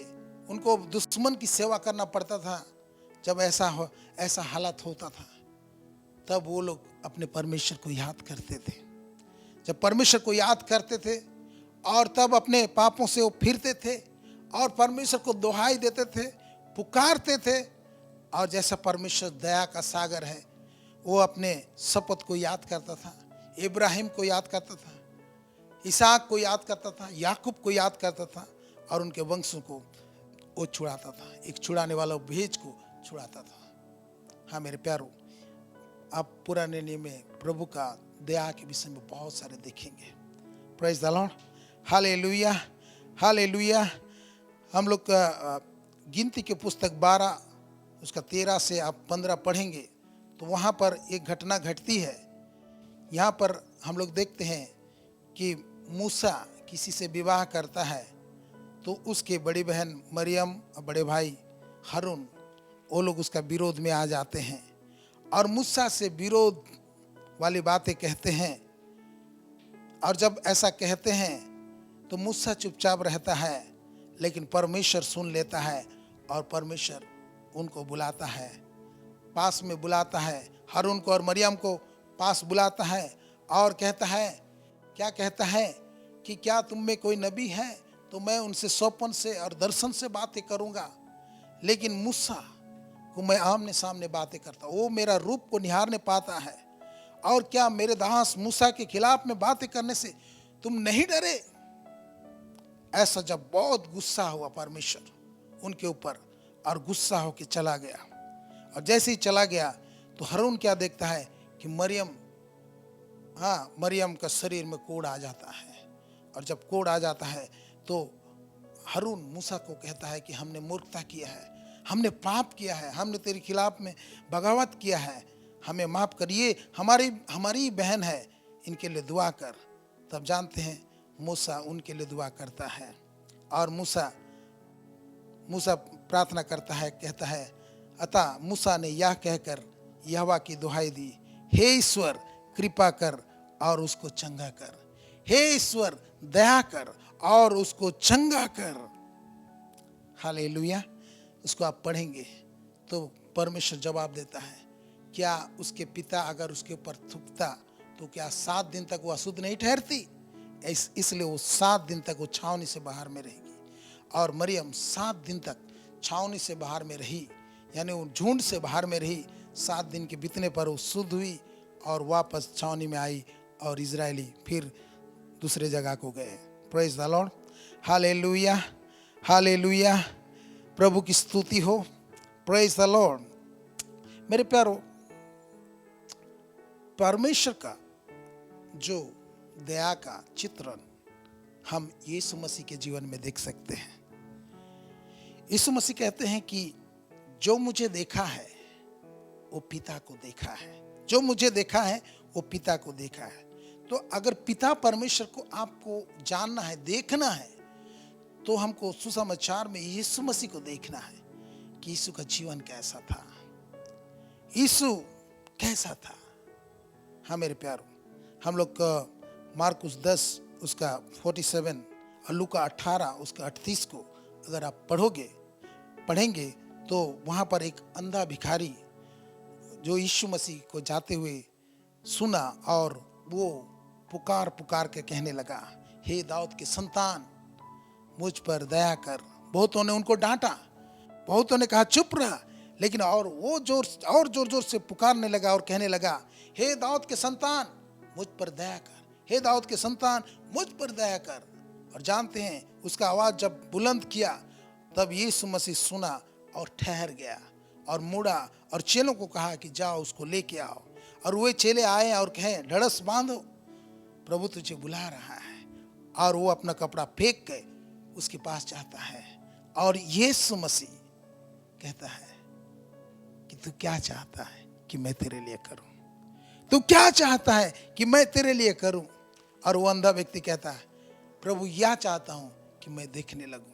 उनको दुश्मन की सेवा करना पड़ता था। जब ऐसा हालत होता था तब वो लोग अपने परमेश्वर को याद करते थे। जब परमेश्वर को याद करते थे और तब अपने पापों से वो फिरते थे और परमेश्वर को दुहाई देते थे, पुकारते थे। और जैसा परमेश्वर दया का सागर है, वो अपने शपथ को याद करता था, इब्राहिम को याद करता था, इसहाक को याद करता था, याकूब को याद करता था, और उनके वंशों को वो छुड़ाता था, एक छुड़ाने वाला भेज को छुड़ाता था। हाँ मेरे प्यारो, आप पुराने नियम में प्रभु का दया के विषय में बहुत सारे देखेंगे। Praise the lord, hallelujah, hallelujah. हम लोग गिनती के पुस्तक 12 उसका 13 से आप 15 पढ़ेंगे तो वहाँ पर एक घटना घटती है। यहाँ पर हम लोग देखते हैं कि मूसा किसी से विवाह करता है तो उसके बड़ी बहन मरियम और बड़े भाई हारून, वो लोग उसका विरोध में आ जाते हैं और मूसा से विरोध वाली बातें कहते हैं। और जब ऐसा कहते हैं तो मूसा चुपचाप रहता है, लेकिन परमेश्वर सुन लेता है और परमेश्वर उनको बुलाता है, पास में बुलाता है, हारून को और मरियम को पास बुलाता है और कहता है, क्या कहता है कि क्या तुम में कोई नबी है तो मैं उनसे स्वप्न से और दर्शन से बातें करूंगा, लेकिन मूसा को मैं आमने सामने बातें करता हूँ, वो मेरा रूप को निहारने पाता है। और क्या मेरे दास मूसा के खिलाफ में बातें करने से तुम नहीं डरे? ऐसा जब बहुत गुस्सा हुआ परमेश्वर उनके ऊपर और गुस्सा होके चला गया। और जैसे ही चला गया तो हारून क्या देखता है कि मरियम का शरीर में कोढ़ आ जाता है। और जब कोढ़ आ जाता है तो हारून मूसा को कहता है कि हमने मूर्खता किया है, हमने पाप किया है, हमने तेरे खिलाफ में बगावत किया है, हमें माफ करिए, हमारी बहन है, इनके लिए दुआ कर। तब जानते हैं मूसा उनके लिए दुआ करता है और मूसा प्रार्थना करता है, कहता है, अतः मूसा ने यह कहकर यहोवा की दुहाई दी, हे ईश्वर कृपा कर और उसको चंगा कर, हे ईश्वर दया कर और उसको चंगा कर। हालेलुया। उसको आप पढ़ेंगे तो परमेश्वर जवाब देता है, क्या उसके पिता अगर उसके ऊपर थूकता तो क्या 7 दिन तक वो अशुद्ध नहीं ठहरती? इसलिए वो 7 दिन तक वो छावनी से बाहर में रहेगी। और मरियम 7 दिन तक छावनी से बाहर में रही, यानी वो झुंड से बाहर में रही। 7 दिन के बीतने पर वो शुद्ध हुई और वापस छावनी में आई और इजरायली फिर दूसरे जगह को गए। Praise the lord, hallelujah, hallelujah, प्रभु की स्तुति हो। Praise the lord. मेरे प्यारो, परमेश्वर का जो दया का चित्रण हम यीशु मसीह के जीवन में देख सकते हैं। यीशु मसीह कहते हैं कि जो मुझे देखा है वो पिता को देखा है, जो मुझे देखा है वो पिता को देखा है। तो अगर पिता परमेश्वर को आपको जानना है, देखना है, तो हमको सुसमाचार में यीशु मसीह को देखना है कि यीशु का जीवन कैसा था, यीशु कैसा था। हाँ मेरे प्यारो, हम लोग मार्कुस 10 उसका 47 और लूका 18 उसका 38 को अगर आप पढ़ेंगे तो वहाँ पर एक अंधा भिखारी जो यीशु मसीह को जाते हुए सुना और वो पुकार पुकार के कहने लगा, हे दाऊद के संतान मुझ पर दया कर। बहुतों ने उनको डांटा, बहुतों ने कहा चुप रहा, लेकिन और वो जोर जोर से पुकारने लगा और कहने लगा, हे दाऊद के संतान मुझ पर दया कर, हे दाऊद के संतान मुझ पर दया कर। और जानते हैं उसका आवाज जब बुलंद किया तब यीशु मसीह सुना और ठहर गया और मुड़ा और चेलों को कहा कि जाओ उसको लेके आओ। और वे चेले आए और कहे ढड़स बांधो, प्रभु तुझे बुला रहा है। और वो अपना कपड़ा फेंक के उसके पास जाता है और यीशु मसीह कहता है कि तू क्या चाहता है कि मैं तेरे लिए करूं, तू क्या चाहता है कि मैं तेरे लिए करूं। और वो अंधा व्यक्ति कहता है, प्रभु यह चाहता हूं कि मैं देखने लगूं।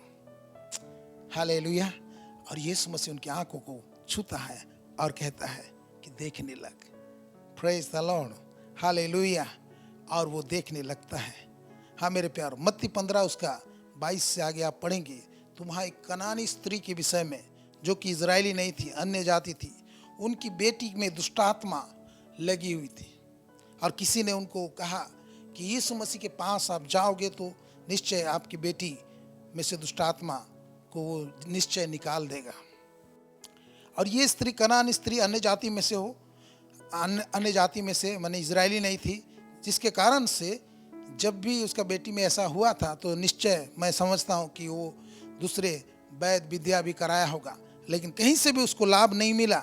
हालेलुया। और यीशु मसीह उनकी आंखों को छूता है और कहता है कि देखने लग। Praise the lord. हालेलुया। और वो देखने लगता है। हाँ मेरे प्यारो, मत्ती 15 उसका 22 से आगे आप पढ़ेंगे तो वहाँ एक कनानी स्त्री के विषय में, जो कि इजरायली नहीं थी, अन्य जाति थी, उनकी बेटी में दुष्टात्मा लगी हुई थी। और किसी ने उनको कहा कि यीशु मसीह के पास आप जाओगे तो निश्चय आपकी बेटी में से दुष्टात्मा को वो निश्चय निकाल देगा। और ये स्त्री कनानी स्त्री अन्य जाति में से अन्य जाति में से माने इजरायली नहीं थी, जिसके कारण से जब भी उसका बेटी में ऐसा हुआ था तो निश्चय मैं समझता हूँ कि वो दूसरे वैद्य विद्या भी कराया होगा, लेकिन कहीं से भी उसको लाभ नहीं मिला।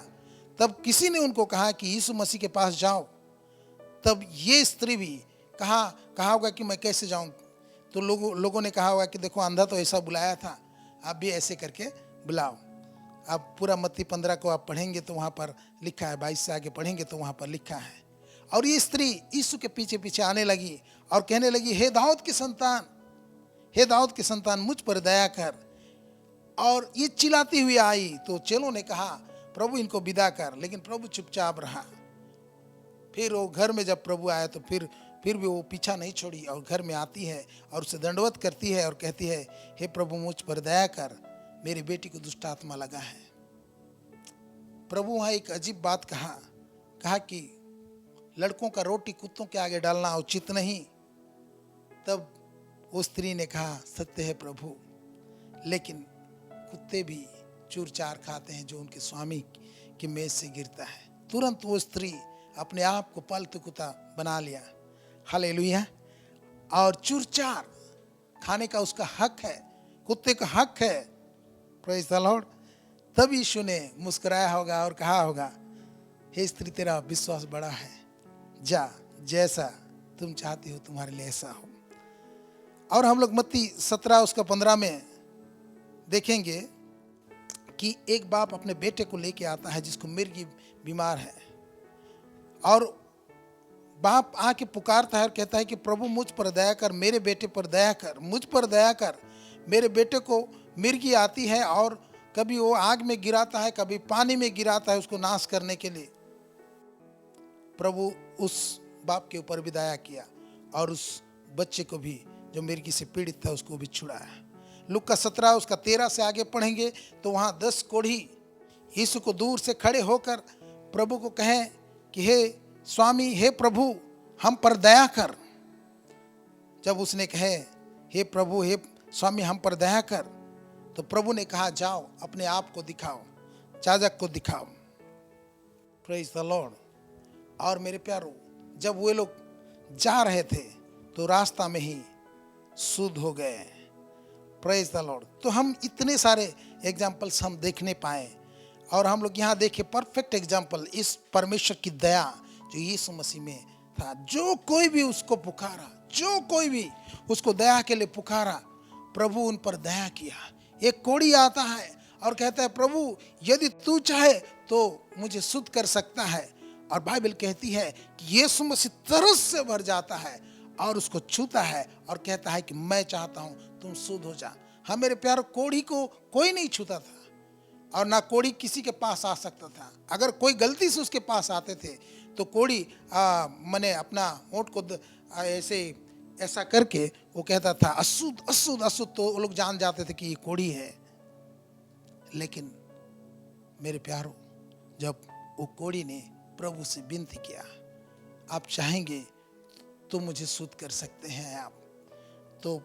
तब किसी ने उनको कहा कि यीशु मसीह के पास जाओ। तब ये स्त्री भी कहा होगा कि मैं कैसे जाऊं। तो लोगों ने कहा होगा कि देखो अंधा तो ऐसा बुलाया था, आप भी ऐसे करके बुलाओ। आप पूरा मत्ती 15 को आप पढ़ेंगे तो वहाँ पर लिखा है, 22 से आगे पढ़ेंगे तो वहाँ पर लिखा है। और ये स्त्री यीशु के पीछे पीछे आने लगी और कहने लगी, हे दाऊद के संतान, हे दाऊद के संतान मुझ पर दया कर। और ये चिल्लाती हुई आई तो चेलों ने कहा, प्रभु इनको विदा कर, लेकिन प्रभु चुपचाप रहा। फिर वो घर में जब प्रभु आया तो फिर भी वो पीछा नहीं छोड़ी और घर में आती है और उसे दंडवत करती है और कहती है, हे प्रभु मुझ पर दया कर, मेरी बेटी को दुष्ट आत्मा लगा है। प्रभु वहाँ एक अजीब बात कहा कि लड़कों का रोटी कुत्तों के आगे डालना उचित नहीं। तब वो स्त्री ने कहा, सत्य है प्रभु, लेकिन कुत्ते भी चूर चार खाते हैं जो उनके स्वामी की मेज से गिरता है। तुरंत वो स्त्री अपने आप को पालतू कुत्ता बना लिया। हालेलुया। और चूर चार खाने का उसका हक है, कुत्ते का हक है। Praise the Lord. तब यीशु ने मुस्कुराया होगा और कहा होगा, हे स्त्री तेरा विश्वास बड़ा है, जा जैसा तुम चाहती हो तुम्हारे लिए ऐसा हो। और हम लोग मत्ती 17 उसका 15 में देखेंगे कि एक बाप अपने बेटे को लेके आता है जिसको मिर्गी बीमार है, और बाप आके पुकारता है और कहता है कि प्रभु मुझ पर दया कर, मेरे बेटे पर दया कर, मुझ पर दया कर। मेरे बेटे को मिर्गी आती है और कभी वो आग में गिराता है, कभी पानी में गिराता है उसको नाश करने के लिए। प्रभु उस बाप के ऊपर भी दया किया और उस बच्चे को भी जो मिर्गी से पीड़ित था उसको भी छुड़ाया। लूका 17 उसका 13 से आगे पढ़ेंगे तो वहाँ 10 कोढ़ी यीशु को दूर से खड़े होकर प्रभु को कहें कि हे स्वामी, हे प्रभु हम पर दया कर। जब उसने कहे हे प्रभु, हे स्वामी हम पर दया कर, तो प्रभु ने कहा जाओ अपने आप को दिखाओ, जाजक को दिखाओ। Praise the Lord. और मेरे प्यारो, जब वे लोग जा रहे थे तो रास्ता में ही शुद्ध हो गए प्रेज द लॉर्ड। तो हम इतने सारे एग्जाम्पल्स हम देखने पाए और हम लोग यहाँ देखे परफेक्ट एग्जाम्पल इस परमेश्वर की दया जो यीशु मसीह में था। जो कोई भी उसको पुकारा, जो कोई भी उसको दया के लिए पुकारा, प्रभु उन पर दया किया। एक कोढ़ी आता है और कहता है प्रभु यदि तू चाहे तो मुझे शुद्ध कर सकता है, और बाइबल कहती है कि यीशु मसीह तरस से भर जाता है और उसको छूता है और कहता है कि मैं चाहता हूं तुम शुद्ध हो जा। हाँ मेरे प्यारे, कोढ़ी को कोई नहीं छूता था और ना कोढ़ी किसी के पास आ सकता था। अगर कोई गलती से उसके पास आते थे तो कोढ़ी मैंने अपना होंठ को ऐसा करके वो कहता था अशुद्ध अशुद्ध अशुद्ध, तो वो लोग जान जाते थे कि ये कोढ़ी है। लेकिन मेरे प्यारों, जब वो कोढ़ी ने प्रभु से विनती किया, आप चाहेंगे तो मुझे शुद्ध कर सकते हैं आप, तो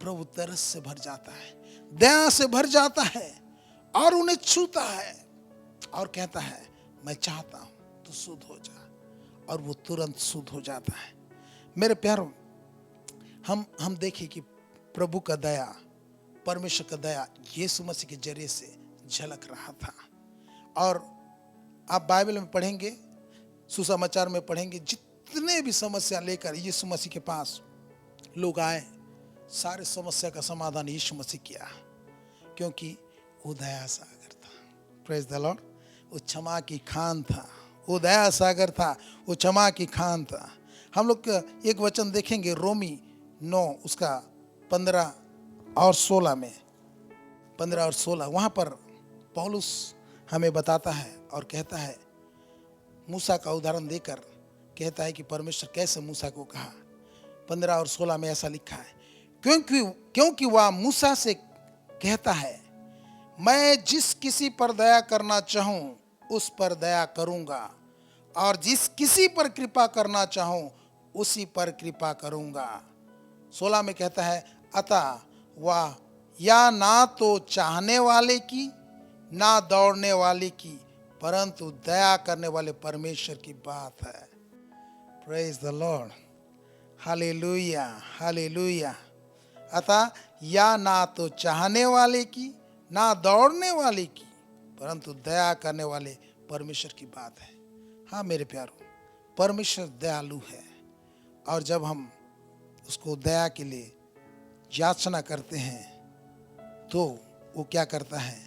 प्रभु तरस से भर जाता है, दया से भर जाता है और उन्हें छूता है और कहता है मैं चाहता हूं तो शुद्ध हो जा, और वो तुरंत शुद्ध हो जाता है। मेरे प्यारों, हम देखें कि प्रभु का दया, परमेश्वर का दया यीशु मसीह के जरिए से झलक रहा था। और आप बाइबल में पढ़ेंगे, सुसमाचार में पढ़ेंगे, जितने भी समस्या लेकर यीशु मसीह के पास लोग आए, सारे समस्या का समाधान यीशु मसीह किया, क्योंकि वो दया सागर था। Praise the Lord. वो क्षमा की खान था, वो दया सागर था, वो क्षमा की खान था। हम लोग एक वचन देखेंगे रोमी 9 उसका 15 और 16 में, 15 और 16, वहाँ पर पौलुस हमें बताता है और कहता है, मूसा का उदाहरण देकर कहता है कि परमेश्वर कैसे मूसा को कहा। 15 और 16 में ऐसा लिखा है, क्योंकि वह मूसा से कहता है मैं जिस किसी पर दया करना चाहूं उस पर दया करूंगा, और जिस किसी पर कृपा करना चाहूं उसी पर कृपा करूंगा। 16 में कहता है अतः वह या ना तो चाहने वाले की ना दौड़ने वाले की, परंतु दया करने वाले परमेश्वर की बात है। Praise the lord, hallelujah hallelujah. अतः या ना तो चाहने वाले की ना दौड़ने वाले की, परंतु दया करने वाले परमेश्वर की बात है। हाँ मेरे प्यारों, परमेश्वर दयालु है, और जब हम उसको दया के लिए याचना करते हैं तो वो क्या करता है,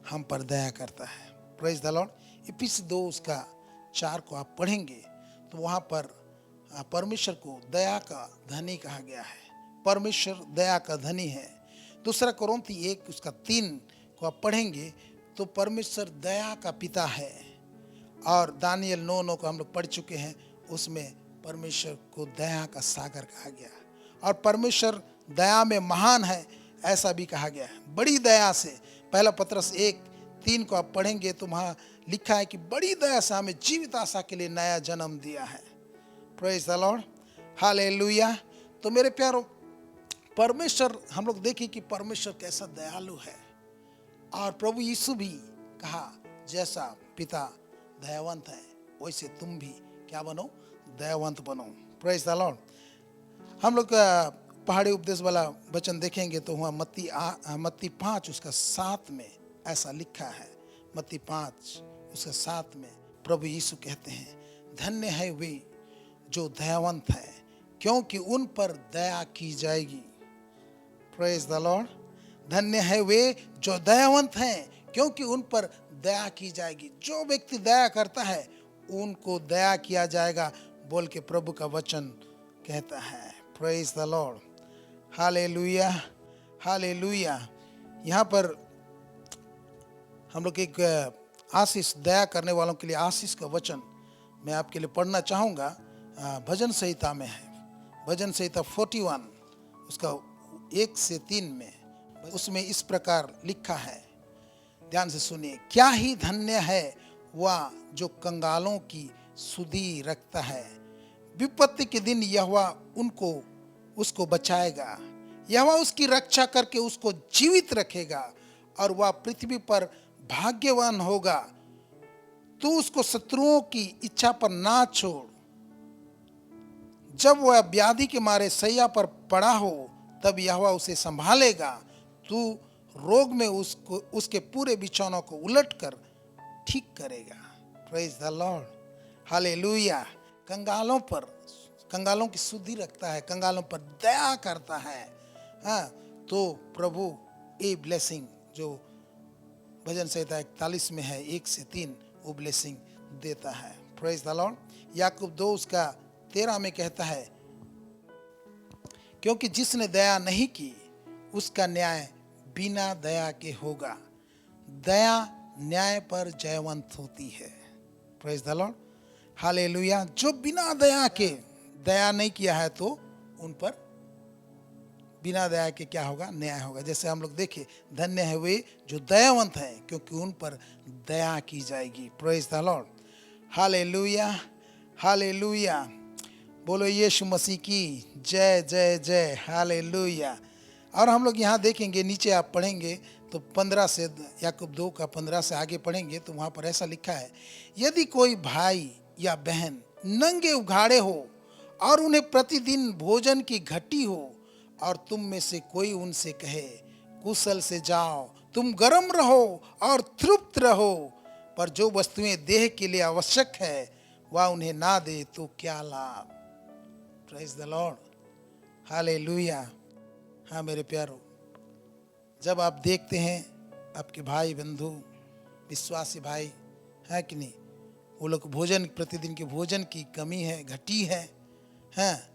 हम पर दया करता है। Praise the Lord. इफिसी 2 उसका 4 को आप पढ़ेंगे तो वहाँ पर परमेश्वर को दया का धनी कहा गया है। परमेश्वर दया का धनी है। दूसरा कोरिन्थी 1 उसका 3 को आप पढ़ेंगे तो परमेश्वर दया का पिता है। और दानियल 9:9 को हम लोग पढ़ चुके हैं, उसमें परमेश्वर को दया का सागर कहा गया, और परमेश्वर दया में महान है ऐसा भी कहा गया है। बड़ी दया से, पहला पत्रस 1:3 को आप पढ़ेंगे तो वहाँ लिखा है कि बड़ी दया से हमें जीवित आशा के लिए नया जन्म दिया है। Praise the lord, hallelujah. तो मेरे प्यारों, परमेश्वर, हम लोग देखें कि परमेश्वर कैसा दयालु है, और प्रभु यीशु भी कहा जैसा पिता दयावंत है वैसे तुम भी क्या बनो, दयावंत बनो। Praise the Lord. हम लोग पहाड़ी उपदेश वाला वचन देखेंगे तो वहाँ मत्ती 5 उसका 7 में ऐसा लिखा है। मत्ती 5 उसका 7 में प्रभु यीशु कहते हैं धन्य है वे जो दयावंत है, क्योंकि उन पर दया की जाएगी। Praise the Lord. धन्य है वे जो दयावंत हैं, क्योंकि उन पर दया की जाएगी। जो व्यक्ति दया करता है उनको दया किया जाएगा, बोल के प्रभु का वचन कहता है। Praise the lord, hallelujah hallelujah. यहाँ पर हम लोग एक आशीष, दया करने वालों के लिए आशीष का वचन मैं आपके लिए पढ़ना चाहूँगा। भजन संहिता में है, भजन संहिता 41 उसका 1 से 3 में, उसमें इस प्रकार लिखा है, ध्यान से सुनिए। क्या ही धन्य है वह जो कंगालों की सुधि रखता है, विपत्ति के दिन यहोवा उसको बचाएगा। यहोवा उसकी रक्षा करके उसको जीवित रखेगा, और वह पृथ्वी पर भाग्यवान होगा। तू उसको शत्रुओं की इच्छा पर ना छोड़। जब वह व्याधि के मारे सैया पर पड़ा हो तब यहोवा उसे संभालेगा। तू रोग में उसको उसके पूरे बिछौनों को उलटकर ठीक करेगा। Praise the lord, hallelujah. कंगालों की शुद्धि रखता है, कंगालों पर दया करता है। हाँ, तो प्रभु ये ब्लेसिंग जो भजन संहिता 41 में है 1 से 3, वो ब्लेसिंग देता है। Praise the Lord. याकूब 2 उसका 13 में कहता है, क्योंकि जिसने दया नहीं की उसका न्याय बिना दया के होगा। दया न्याय पर जयवंत होती है। Praise the lord, hallelujah. जो बिना दया के दया नहीं किया है तो उन पर बिना दया के क्या होगा? न्याय होगा। जैसे हम लोग देखे, धन्य है वे जो दयावंत हैं क्योंकि उन पर दया की जाएगी। Praise the lord, hallelujah, hallelujah. बोलो यीशु मसीह की जय जय जय, हालेलुया। और हम लोग यहाँ देखेंगे, नीचे आप पढ़ेंगे तो 15 से, याकूब 2 का 15 से आगे पढ़ेंगे तो वहाँ पर ऐसा लिखा है, यदि कोई भाई या बहन नंगे उघाड़े हो और उन्हें प्रतिदिन भोजन की घटी हो और तुम में से कोई उनसे कहे कुशल से जाओ, तुम गर्म रहो और तृप्त रहो, पर जो वस्तुएं देह के लिए आवश्यक है वह उन्हें ना दे तो क्या लाभ। Praise the lord, hallelujah. हाँ मेरे प्यारो, जब आप देखते हैं आपके भाई बंधु विश्वासी भाई है कि नहीं, वो लोग भोजन, प्रतिदिन के भोजन की कमी है, घटी है, हैं,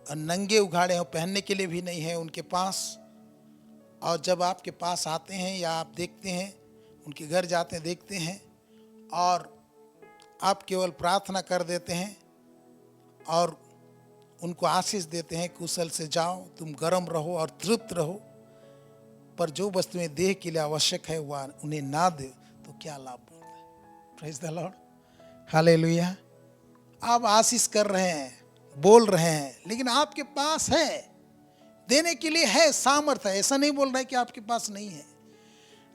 और नंगे उघाड़े हो, पहनने के लिए भी नहीं है उनके पास। और जब आपके पास आते हैं या आप देखते हैं, उनके घर जाते हैं, देखते हैं, और आप केवल प्रार्थना कर देते हैं और उनको आशीष देते हैं, कुशल से जाओ, तुम गर्म रहो और तृप्त रहो, पर जो वस्तुएं देह के लिए आवश्यक है वह उन्हें ना दे तो क्या लाभ होता है। Praise the lord, hallelujah. आप आशीष कर रहे हैं, बोल रहे हैं, लेकिन आपके पास है, देने के लिए है, सामर्थ है। ऐसा नहीं बोल रहा है कि आपके पास नहीं है।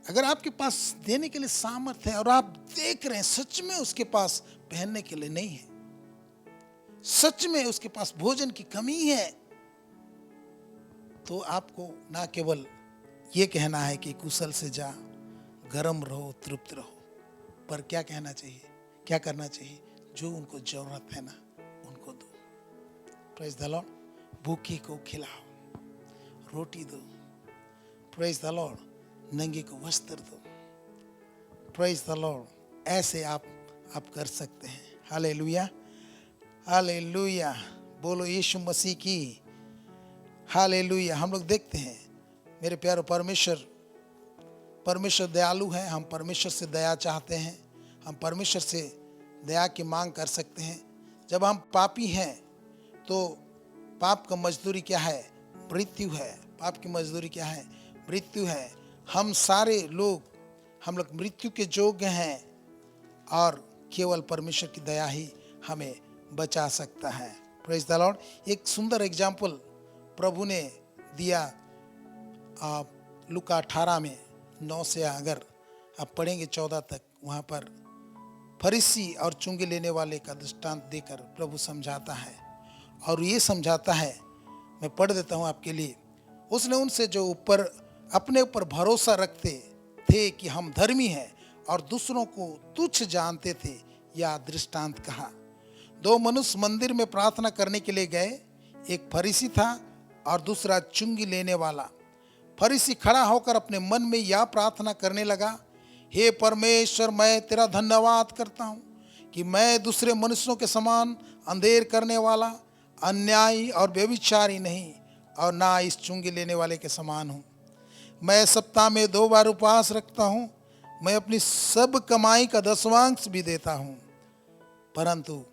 अगर आपके पास देने के लिए सामर्थ है और आप देख रहे हैं सच में उसके पास पहनने के लिए नहीं है, सच में उसके पास भोजन की कमी है, तो आपको ना केवल ये कहना है कि कुशल से जा, गर्म रहो, तृप्त रहो, पर क्या कहना चाहिए, क्या करना चाहिए? जो उनको जरूरत है ना उनको दो। प्रेज द लॉर्ड, भूखे को खिलाओ, रोटी दो। प्रेज द लॉर्ड, नंगे को वस्त्र दो। प्रेज द लॉर्ड, ऐसे आप कर सकते हैं। Hallelujah, hallelujah. बोलो यीशु मसीह की हालेलुया। हम लोग देखते हैं मेरे प्यारे, परमेश्वर दयालु है। हम परमेश्वर से दया चाहते हैं, हम परमेश्वर से दया की मांग कर सकते हैं। जब हम पापी हैं तो पाप का मजदूरी क्या है? मृत्यु है। पाप की मजदूरी क्या है? मृत्यु है। हम सारे लोग, हम लोग मृत्यु के योग्य हैं और केवल परमेश्वर की दया ही हमें बचा सकता है। Praise the Lord. एक सुंदर एग्जाम्पल प्रभु ने दिया लूका 18 में 9 से अगर आप पढ़ेंगे 14 तक, वहाँ पर फरीसी और चुंगी लेने वाले का दृष्टांत देकर प्रभु समझाता है, और ये समझाता है, मैं पढ़ देता हूँ आपके लिए। उसने उनसे जो ऊपर अपने ऊपर भरोसा रखते थे कि हम धर्मी हैं और दूसरों को तुच्छ जानते थे, यह दृष्टांत कहा। 2 मनुष्य मंदिर में प्रार्थना करने के लिए गए, एक फरीसी था और दूसरा चुंगी लेने वाला। फरीसी खड़ा होकर अपने मन में यह प्रार्थना करने लगा, हे परमेश्वर, मैं तेरा धन्यवाद करता हूँ कि मैं दूसरे मनुष्यों के समान अंधेर करने वाला, अन्यायी और व्यभिचारी नहीं, और ना इस चुंगी लेने वाले के समान हूँ। मैं सप्ताह में 2 बार उपवास रखता हूँ, मैं अपनी सब कमाई का 10वांश भी देता हूँ। परंतु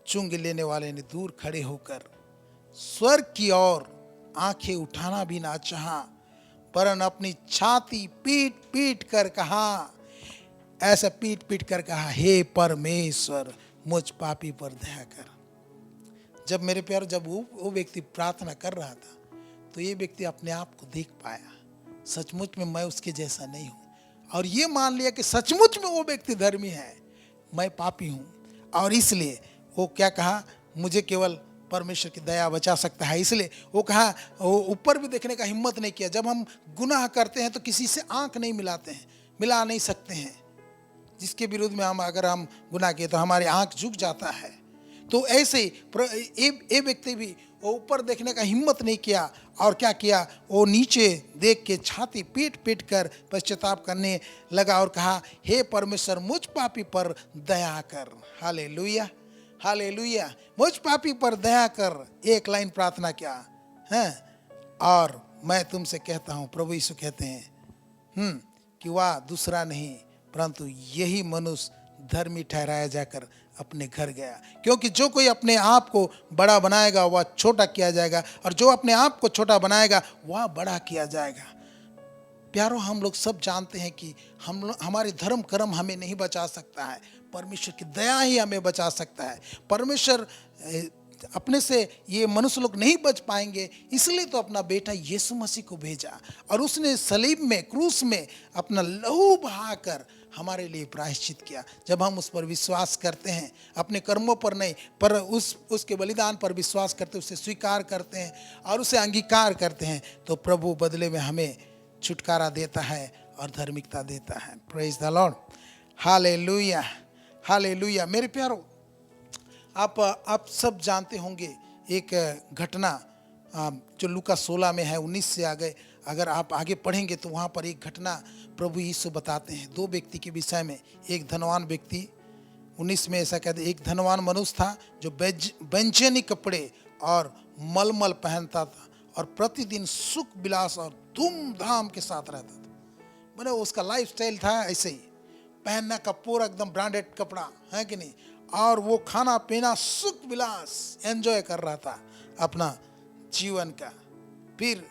चुंगी लेने वाले ने दूर खड़े होकर स्वर्ग की ओर आंखें उठाना भी ना चाहा, परन अपनी छाती पीट पीट कर कहा, ऐसा पीट पीट कर कहा, हे परमेश्वर, मुझ पापी पर दया कर। जब मेरे प्यार, जब वो व्यक्ति प्रार्थना कर रहा था तो ये व्यक्ति अपने आप को देख पाया, सचमुच में मैं उसके जैसा नहीं हूँ, और ये मान लिया कि सचमुच में वो व्यक्ति धर्मी है, मैं पापी हूँ। और इसलिए वो क्या कहा, मुझे केवल परमेश्वर की दया बचा सकता है। इसलिए वो कहा, वो ऊपर भी देखने का हिम्मत नहीं किया। जब हम गुनाह करते हैं तो किसी से आंख नहीं मिलाते हैं, मिला नहीं सकते हैं। जिसके विरुद्ध में अगर हम गुनाह किए तो हमारी आंख झुक जाता है। तो ऐसे ये व्यक्ति भी वो ऊपर देखने का हिम्मत नहीं किया, और क्या किया, वो नीचे देख के छाती पीट पीट कर पश्चाताप करने लगा और कहा, हे परमेश्वर मुझ पापी पर दया कर। हालेलुया, हालेलुया, मुझ पापी पर दया कर। एक लाइन प्रार्थना किया है। और मैं तुमसे कहता हूँ, प्रभु यीशु कहते हैं कि वह दूसरा नहीं परंतु यही मनुष्य धर्मी ठहराया जाकर अपने घर गया। क्योंकि जो कोई अपने आप को बड़ा बनाएगा वह छोटा किया जाएगा, और जो अपने आप को छोटा बनाएगा वह बड़ा किया जाएगा। प्यारो, हम लोग सब जानते हैं कि हमारे धर्म कर्म हमें नहीं बचा सकता है, परमेश्वर की दया ही हमें बचा सकता है। परमेश्वर अपने से ये मनुष्य लोग नहीं बच पाएंगे, इसलिए तो अपना बेटा यीशु मसीह को भेजा, और उसने सलीब में, क्रूस में अपना लहू बहाकर हमारे लिए प्रायश्चित किया। जब हम उस पर विश्वास करते हैं, अपने कर्मों पर नहीं पर उसके बलिदान पर विश्वास करते, उसे स्वीकार करते हैं और उसे अंगीकार करते हैं, तो प्रभु बदले में हमें छुटकारा देता है और धार्मिकता देता है। Praise the lord, hallelujah, hallelujah. मेरे प्यारो, आप सब जानते होंगे एक घटना जो लूका 16 में है, 19 से आगे अगर आप आगे पढ़ेंगे तो वहाँ पर एक घटना प्रभु यीशु बताते हैं 2 व्यक्ति के विषय में। एक धनवान व्यक्ति, 19 में ऐसा कहते, एक धनवान मनुष्य था जो व्यंजनी कपड़े और मलमल पहनता था और प्रतिदिन सुख विलास और धूमधाम के साथ रहता था। मैंने उसका लाइफ स्टाइल था ऐसे ही, पहनना का पूरा एकदम ब्रांडेड कपड़ा है कि नहीं, और वो खाना पीना सुख विलास एंजॉय कर रहा था अपना जीवन का। फिर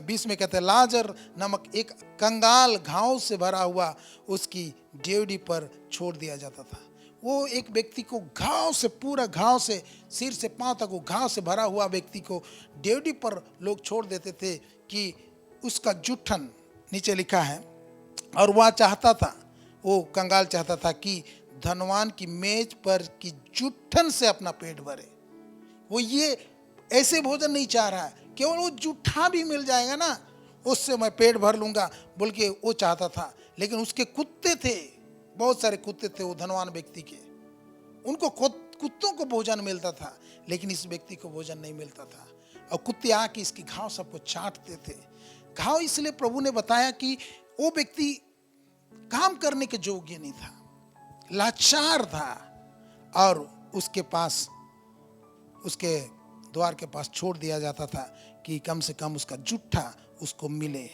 20 में कहते हैं, लाजर नामक एक कंगाल घाव से भरा हुआ उसकी डेवढ़ी पर छोड़ दिया जाता था। वो एक व्यक्ति को घाव से, पूरा घाव से सिर से पांव तक वो घाव से भरा हुआ व्यक्ति को डेवढ़ी पर लोग छोड़ देते थे कि उसका जूठन, नीचे लिखा है, और वह चाहता था, वो कंगाल चाहता था कि धनवान की मेज पर की जूठन से अपना पेट भरे। वो ये ऐसे भोजन नहीं चाह रहा है, केवल वो जूठा भी मिल जाएगा ना उससे मैं पेट भर लूंगा बोल के वो चाहता था। लेकिन उसके कुत्ते थे, बहुत सारे कुत्ते थे वो धनवान व्यक्ति के, उनको कुत्तों को भोजन मिलता था, लेकिन इस व्यक्ति को भोजन नहीं मिलता था। और कुत्ते आके इसकी घाव सबको चाटते थे। घाव इसलिए प्रभु ने बताया कि वो व्यक्ति काम करने के योग्य नहीं था, लाचार था, और उसके पास, उसके द्वार के पास छोड़ दिया जाता था कि कम से कम उसका जूठा उसको मिले।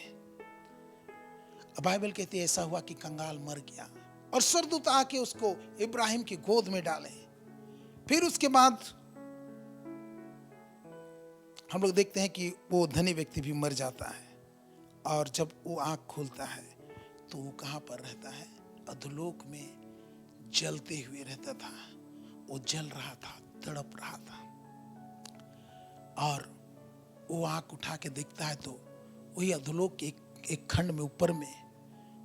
बाइबल कहती है ऐसा हुआ कि कंगाल मर गया और स्वर्गदूत आके उसको इब्राहिम की गोद में डाले। फिर उसके बाद हम लोग देखते हैं कि वो धनी व्यक्ति भी मर जाता है, और जब वो आंख खोलता है तो वो कहाँ पर रहता है, अधोलोक में जलते हुए रहता था। वो जल रहा था, तड़प रहा था, और वो आंख उठा के देखता है तो वही अधोलोक के एक खंड में ऊपर में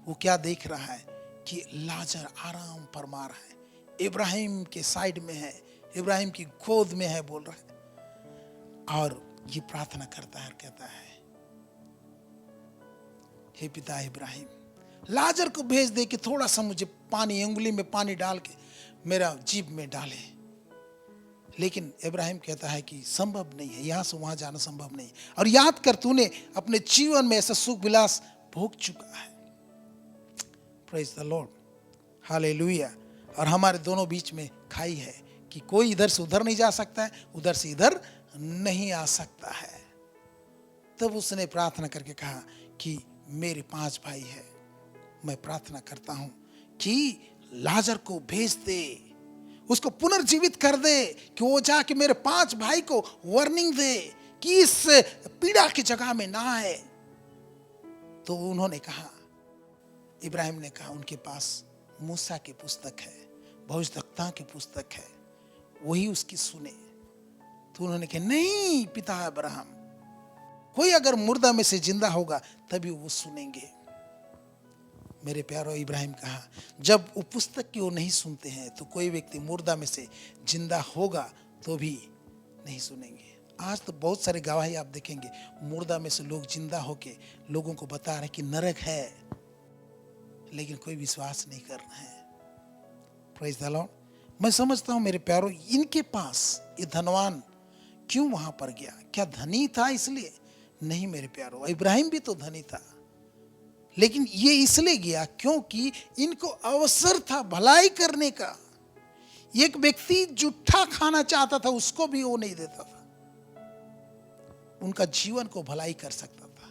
वो क्या देख रहा है कि लाजर आराम फरमा रहा है, इब्राहिम के साइड में है, इब्राहिम की गोद में है बोल रहा है। और ये प्रार्थना करता है और कहता है, हे पिता इब्राहिम, लाजर को भेज दे कि थोड़ा सा मुझे पानी, उंगली में पानी डाल के मेरा जीभ में डाले। लेकिन इब्राहिम कहता है कि संभव नहीं है, यहां से वहां जाना संभव नहीं। और याद कर, तूने अपने जीवन में ऐसा सुख विलास भोग चुका है। Praise the lord, hallelujah. और हमारे दोनों बीच में खाई है कि कोई इधर से उधर नहीं जा सकता है, उधर से इधर नहीं आ सकता है। तब उसने प्रार्थना करके कहा कि मेरे 5 भाई है, मैं प्रार्थना करता हूं कि लाजर को भेज दे, उसको पुनर्जीवित कर दे, कि वो जाके मेरे 5 भाई को वार्निंग दे कि इस पीड़ा की जगह में ना आए। तो उन्होंने कहा, इब्राहिम ने कहा, उनके पास मूसा की पुस्तक है, भविष्यवक्ता की पुस्तक है, वही उसकी सुने। तो उन्होंने कहा, नहीं पिता अब्राहम, कोई अगर मुर्दा में से जिंदा होगा तभी वो सुनेंगे। मेरे प्यारो, इब्राहिम कहा, जब वो पुस्तक की वो नहीं सुनते हैं तो कोई व्यक्ति मुर्दा में से जिंदा होगा तो भी नहीं सुनेंगे। आज तो बहुत सारे गवाही आप देखेंगे, मुर्दा में से लोग जिंदा होके लोगों को बता रहे कि नरक है, लेकिन कोई विश्वास नहीं कर रहा है। Praise the Lord. मैं समझता हूं मेरे प्यारों, इनके पास ये धनवान क्यों वहां पर गया? क्या धनी था इसलिए? नहीं मेरे प्यारों, इब्राहिम भी तो धनी था, लेकिन ये इसलिए गया क्योंकि इनको अवसर था भलाई करने का। एक व्यक्ति जूठा खाना चाहता था, उसको भी वो नहीं देता था। उनका जीवन को भलाई कर सकता था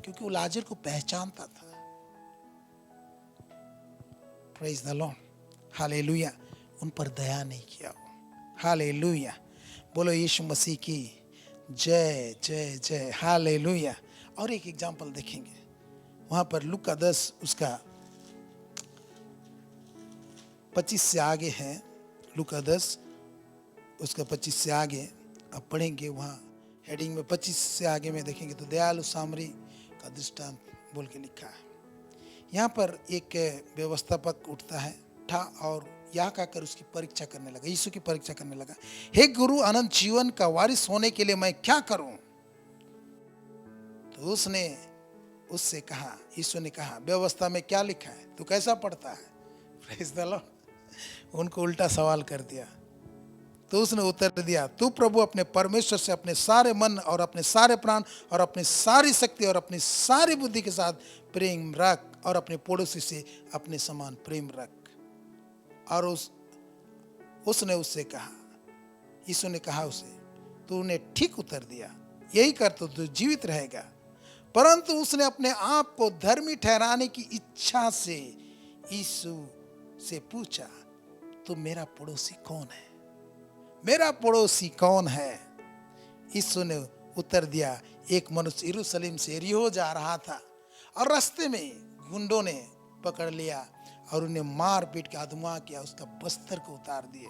क्योंकि वो लाजर को पहचानता था। Praise the lord, hallelujah. उन पर दया नहीं किया। हालेलुया, बोलो यीशु मसीह की जय जय जय। हालेलुया। और एक एग्जांपल देखेंगे वहां पर लूका 10 उसका 25 से आगे है। लूका 10 उसका 25 से आगे आप पढ़ेंगे, वहाँ हेडिंग में 25 से आगे में देखेंगे तो दयालु सामरी का दृष्टांत बोल के लिखा है। यहाँ पर एक व्यवस्थापक उठता है था और यहाँ आकर उसकी परीक्षा करने लगा, यीशु की परीक्षा करने लगा। हे गुरु, अनंत जीवन का वारिस होने के लिए मैं क्या करूं? तो उसने उससे कहा, यीशु ने कहा, व्यवस्था में क्या लिखा है? तू कैसा पढ़ता है? Praise the Lord. उनको उल्टा सवाल कर दिया। तो उसने उत्तर दिया, तू प्रभु अपने परमेश्वर से अपने सारे मन और अपने सारे प्राण और अपनी सारी शक्ति और अपनी सारी बुद्धि के साथ प्रेम रख, और अपने पड़ोसी से अपने समान प्रेम रख। और उसने उससे कहा, यीशु ने कहा उसे, तूने ठीक उत्तर दिया, यही कर तो तू जीवित रहेगा। परंतु उसने अपने आप को धर्मी ठहराने की इच्छा से यीशु से पूछा, तो मेरा पड़ोसी कौन है? मेरा पड़ोसी कौन है? यीशु ने उत्तर दिया, एक मनुष्य यरूशलेम से यरीहो जा रहा था और रास्ते में गुंडों ने पकड़ लिया और उन्हें मार पीट के अधमुआ किया, उसका बस्तर को उतार दिए,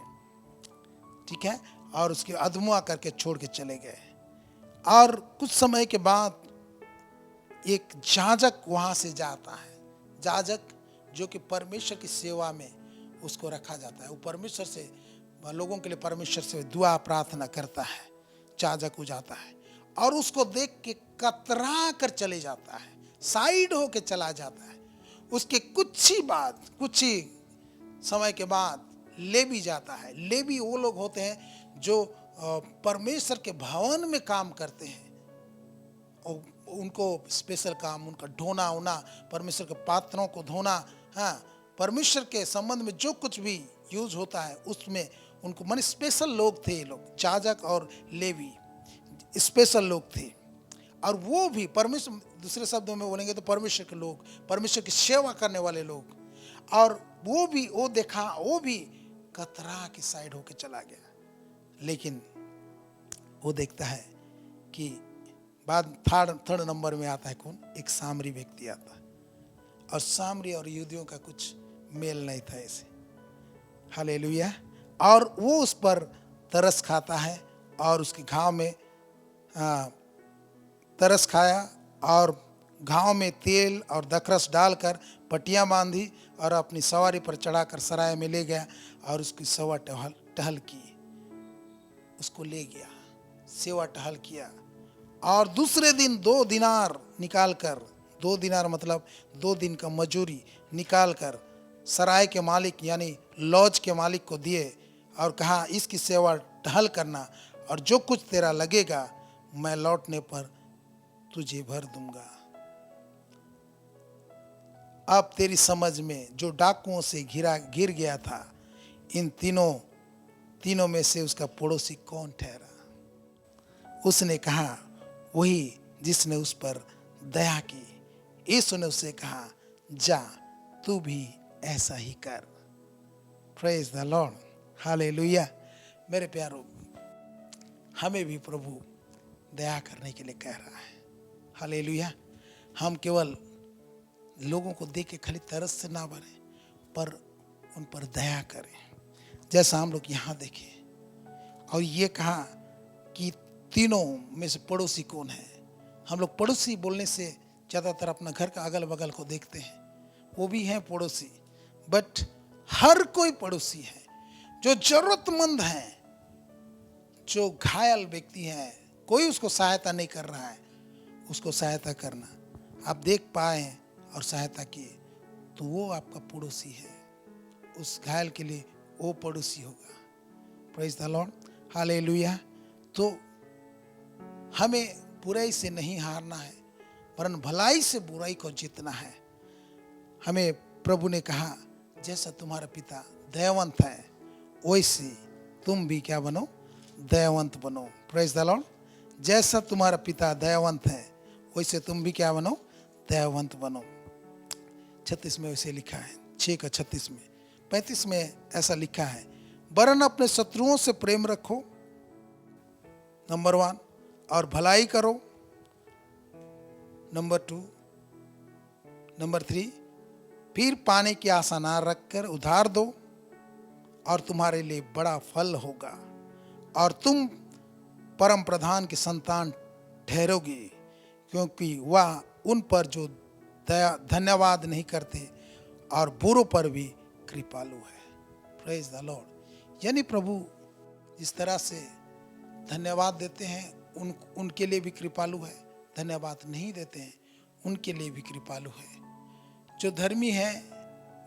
ठीक है, और उसके अधमुआ करके छोड़ के चले गए। और कुछ समय के बाद एक जाजक वहां से जाता है। जाजक जो कि परमेश्वर की सेवा में उसको रखा जाता है, वो परमेश्वर से, लोगों के लिए परमेश्वर से दुआ प्रार्थना करता है। जाजक हो जाता है और उसको देख के कतरा कर चले जाता है, साइड होके चला जाता है। उसके कुछ ही समय के बाद लेवी जाता है। लेवी वो लोग होते हैं जो परमेश्वर के भवन में काम करते हैं, और उनको स्पेशल काम, उनका ढोना उना, परमेश्वर के पात्रों को धोना, हाँ, परमेश्वर के संबंध में जो कुछ भी यूज होता है उसमें उनको, माने स्पेशल लोग थे ये लोग। जाजक और लेवी स्पेशल लोग थे, और वो भी परमेश्वर, दूसरे शब्दों में बोलेंगे तो परमेश्वर के लोग, परमेश्वर की सेवा करने वाले लोग। और वो देखा, वो भी कतरा की साइड होके चला गया। लेकिन वो देखता है कि बाद थर्ड नंबर में आता है कौन? एक सामरी व्यक्ति आता है, और सामरी और यहूदियों का कुछ मेल नहीं था ऐसे। हालेलुया। और वो उस पर तरस खाता है और उसके घाव में तरस खाया, और घाव में तेल और दखरस डालकर पट्टियां बांधी और अपनी सवारी पर चढ़ाकर सराय में ले गया और उसकी सेवा टहल की। उसको ले गया, सेवा टहल किया। और दूसरे दिन 2 दिनार निकालकर, 2 दिनार मतलब 2 दिन का मजूरी निकालकर सराय के मालिक यानी लॉज के मालिक को दिए और कहा, इसकी सेवा टहल करना, और जो कुछ तेरा लगेगा मैं लौटने पर तुझे भर दूंगा। अब तेरी समझ में जो डाकुओं से घिर गया था, इन तीनों में से उसका पड़ोसी कौन ठहरा? उसने कहा, वही जिसने उस पर दया की। यीशु ने उससे कहा, जा तू भी ऐसा ही कर। Praise the lord, hallelujah. मेरे प्यारों, हमें भी प्रभु दया करने के लिए कह रहा है। हालेलुया। हम केवल लोगों को देख के खाली तरस से ना भरें, पर उन पर दया करें, जैसा हम लोग यहाँ देखें। और ये कहा कि तीनों में से पड़ोसी कौन है? हम लोग पड़ोसी बोलने से ज़्यादातर अपना घर का अगल बगल को देखते हैं, वो भी हैं पड़ोसी, बट हर कोई पड़ोसी है जो जरूरतमंद है, जो घायल व्यक्ति है, कोई उसको सहायता नहीं कर रहा है, उसको सहायता करना। आप देख पाए और सहायता किए तो वो आपका पड़ोसी है, उस घायल के लिए वो पड़ोसी होगा। Praise the lord, hallelujah. तो हमें बुराई से नहीं हारना है, वरन भलाई से बुराई को जीतना है। हमें प्रभु ने कहा जैसा तुम्हारा पिता दयावंत है वैसे तुम भी क्या बनो, दयावंत बनो। Praise the Lord. जैसा तुम्हारा पिता दयावंत है वैसे तुम भी क्या बनो, दयावंत बनो। 36 में वैसे लिखा है, 6 का 36 में। 35 में ऐसा लिखा है, वरन अपने शत्रुओं से प्रेम रखो, नंबर 1, और भलाई करो, नंबर 2, नंबर 3, फिर पाने की आशा ना रखकर उधार दो और तुम्हारे लिए बड़ा फल होगा और तुम परम प्रधान की संतान ठहरोगे, क्योंकि वह उन पर जो धन्यवाद नहीं करते और बुरों पर भी कृपालु है। Praise the Lord. यानी प्रभु जिस तरह से धन्यवाद देते हैं उनके लिए भी कृपालु है, धन्यवाद नहीं देते हैं उनके लिए भी कृपालु है। जो धर्मी है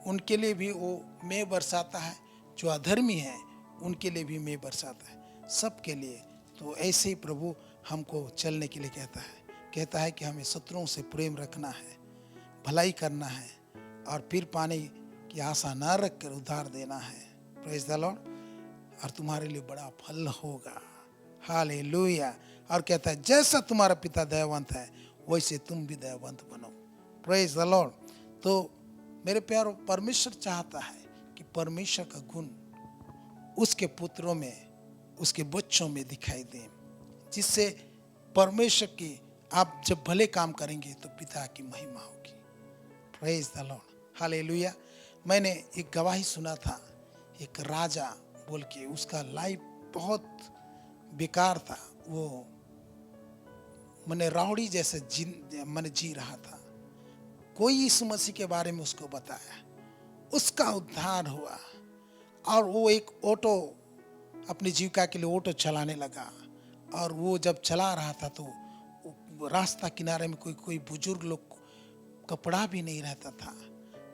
उनके लिए भी वो मेघ बरसाता है, जो अधर्मी है उनके लिए भी मेघ बरसाता है, सबके लिए। तो ऐसे ही प्रभु हमको चलने के लिए कहता है कि हमें शत्रुओं से प्रेम रखना है, भलाई करना है और फिर पाने की आशा ना रखकर उधार देना है। Praise the Lord. और तुम्हारे लिए बड़ा फल होगा। हालेलुया। और कहता है जैसा तुम्हारा पिता दयावंत है वैसे तुम भी दयावंत बनो। Praise the Lord. तो मेरे प्यारों, परमेश्वर चाहता है कि परमेश्वर का गुण उसके पुत्रों में, उसके बच्चों में दिखाई दे, जिससे परमेश्वर की आप जब भले काम करेंगे तो पिता की महिमा होगी। Praise the lord, hallelujah. मैंने एक गवाही सुना था, एक राजा बोल के, उसका लाइफ बहुत बेकार था। वो मैंने रावड़ी जैसे जी रहा था। कोई यीशु मसीह के बारे में उसको बताया, उसका उद्धार हुआ और वो एक ऑटो, अपनी जीविका के लिए ऑटो चलाने लगा। और वो जब चला रहा था तो रास्ता किनारे में कोई बुजुर्ग लोग, कपड़ा भी नहीं रहता था,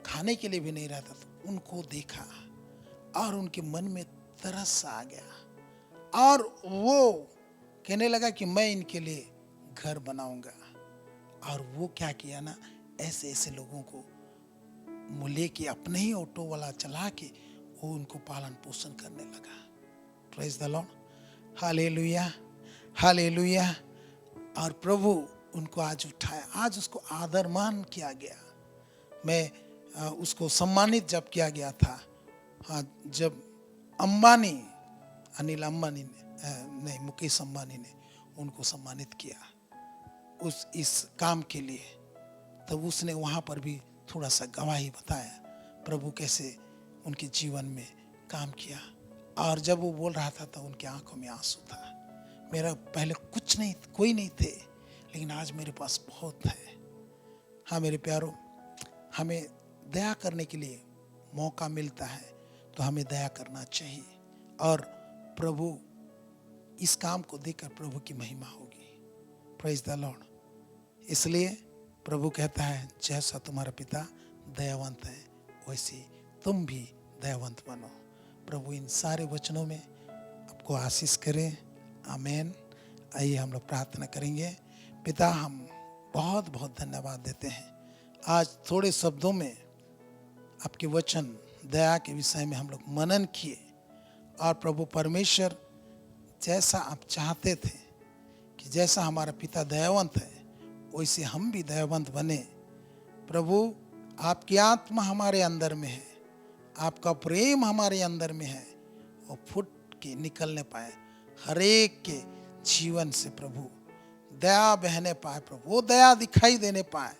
खाने के लिए भी नहीं रहता था, उनको देखा और उनके मन में तरस आ गया और वो कहने लगा कि मैं इनके लिए घर बनाऊंगा। और वो क्या किया ना, ऐसे ऐसे लोगों को लेके अपने ही ऑटो वाला चला के वो उनको पालन पोषण करने लगा। Praise the lord, hallelujah, hallelujah. और प्रभु उनको आज उठाया, आज उसको आदर मान किया गया। मैं उसको सम्मानित जब किया गया था, हाँ, जब अनिल अंबानी ने मुकेश अंबानी ने उनको सम्मानित किया इस काम के लिए, तब उसने वहाँ पर भी थोड़ा सा गवाही बताया प्रभु कैसे उनके जीवन में काम किया। और जब वो बोल रहा था तो उनकी आंखों में आंसू था। मेरा पहले कुछ नहीं, कोई नहीं थे, लेकिन आज मेरे पास बहुत है। हाँ मेरे प्यारों, हमें दया करने के लिए मौका मिलता है तो हमें दया करना चाहिए और प्रभु इस काम को देखकर प्रभु की महिमा होगी। Praise the Lord. इसलिए प्रभु कहता है जैसा तुम्हारा पिता दयावंत है वैसे तुम भी दयावंत बनो। प्रभु इन सारे वचनों में आपको आशीष करें। आमीन। आइए हम लोग प्रार्थना करेंगे। पिता, हम बहुत बहुत धन्यवाद देते हैं, आज थोड़े शब्दों में आपके वचन दया के विषय में हम लोग मनन किए और प्रभु परमेश्वर जैसा आप चाहते थे कि जैसा हमारा पिता दयावंत है वैसे हम भी दयावंत बने। प्रभु आपकी आत्मा हमारे अंदर में है, आपका प्रेम हमारे अंदर में है और फुट के निकलने पाए हर एक के जीवन से। प्रभु दया बहने पाए, प्रभु वो दया दिखाई देने पाए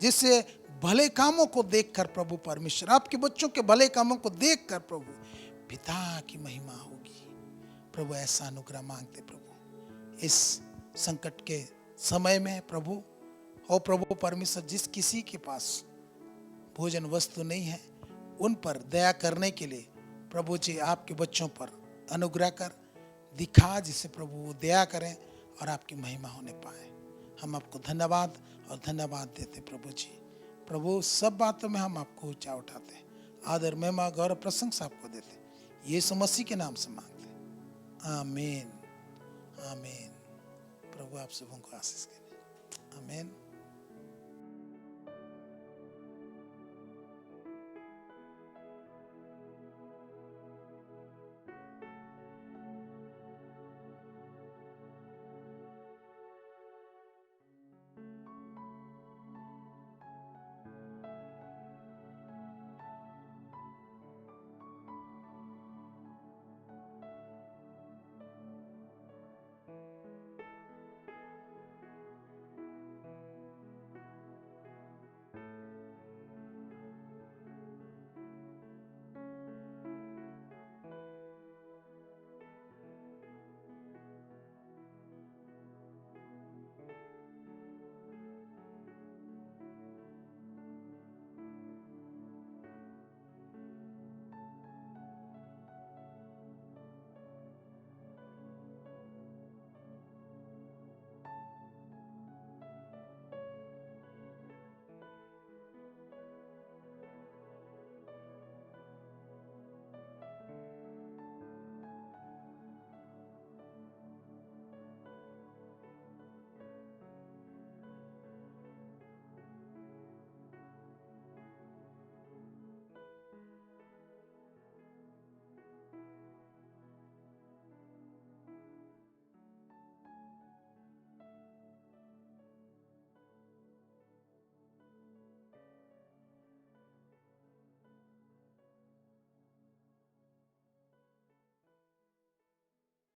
जिससे भले कामों को देखकर प्रभु परमेश्वर, आपके बच्चों के भले कामों को देखकर प्रभु पिता की महिमा होगी। प्रभु ऐसा अनुग्रह मांगते प्रभु इस संकट के समय में प्रभु। और प्रभु परमेश्वर जिस किसी के पास भोजन वस्तु नहीं है उन पर दया करने के लिए प्रभु जी आपके बच्चों पर अनुग्रह कर दिखा, जिससे प्रभु वो दया करें और आपकी महिमा होने पाए। हम आपको धन्यवाद और धन्यवाद देते प्रभु जी। प्रभु सब बातों में हम आपको ऊंचा उठाते हैं, आदर महिमा गौरव प्रशंसा आपको देते, यीशु मसीह के नाम से मांगते हैं। आमीन आमीन। प्रभु आप सबों को आशीष करें। आमीन।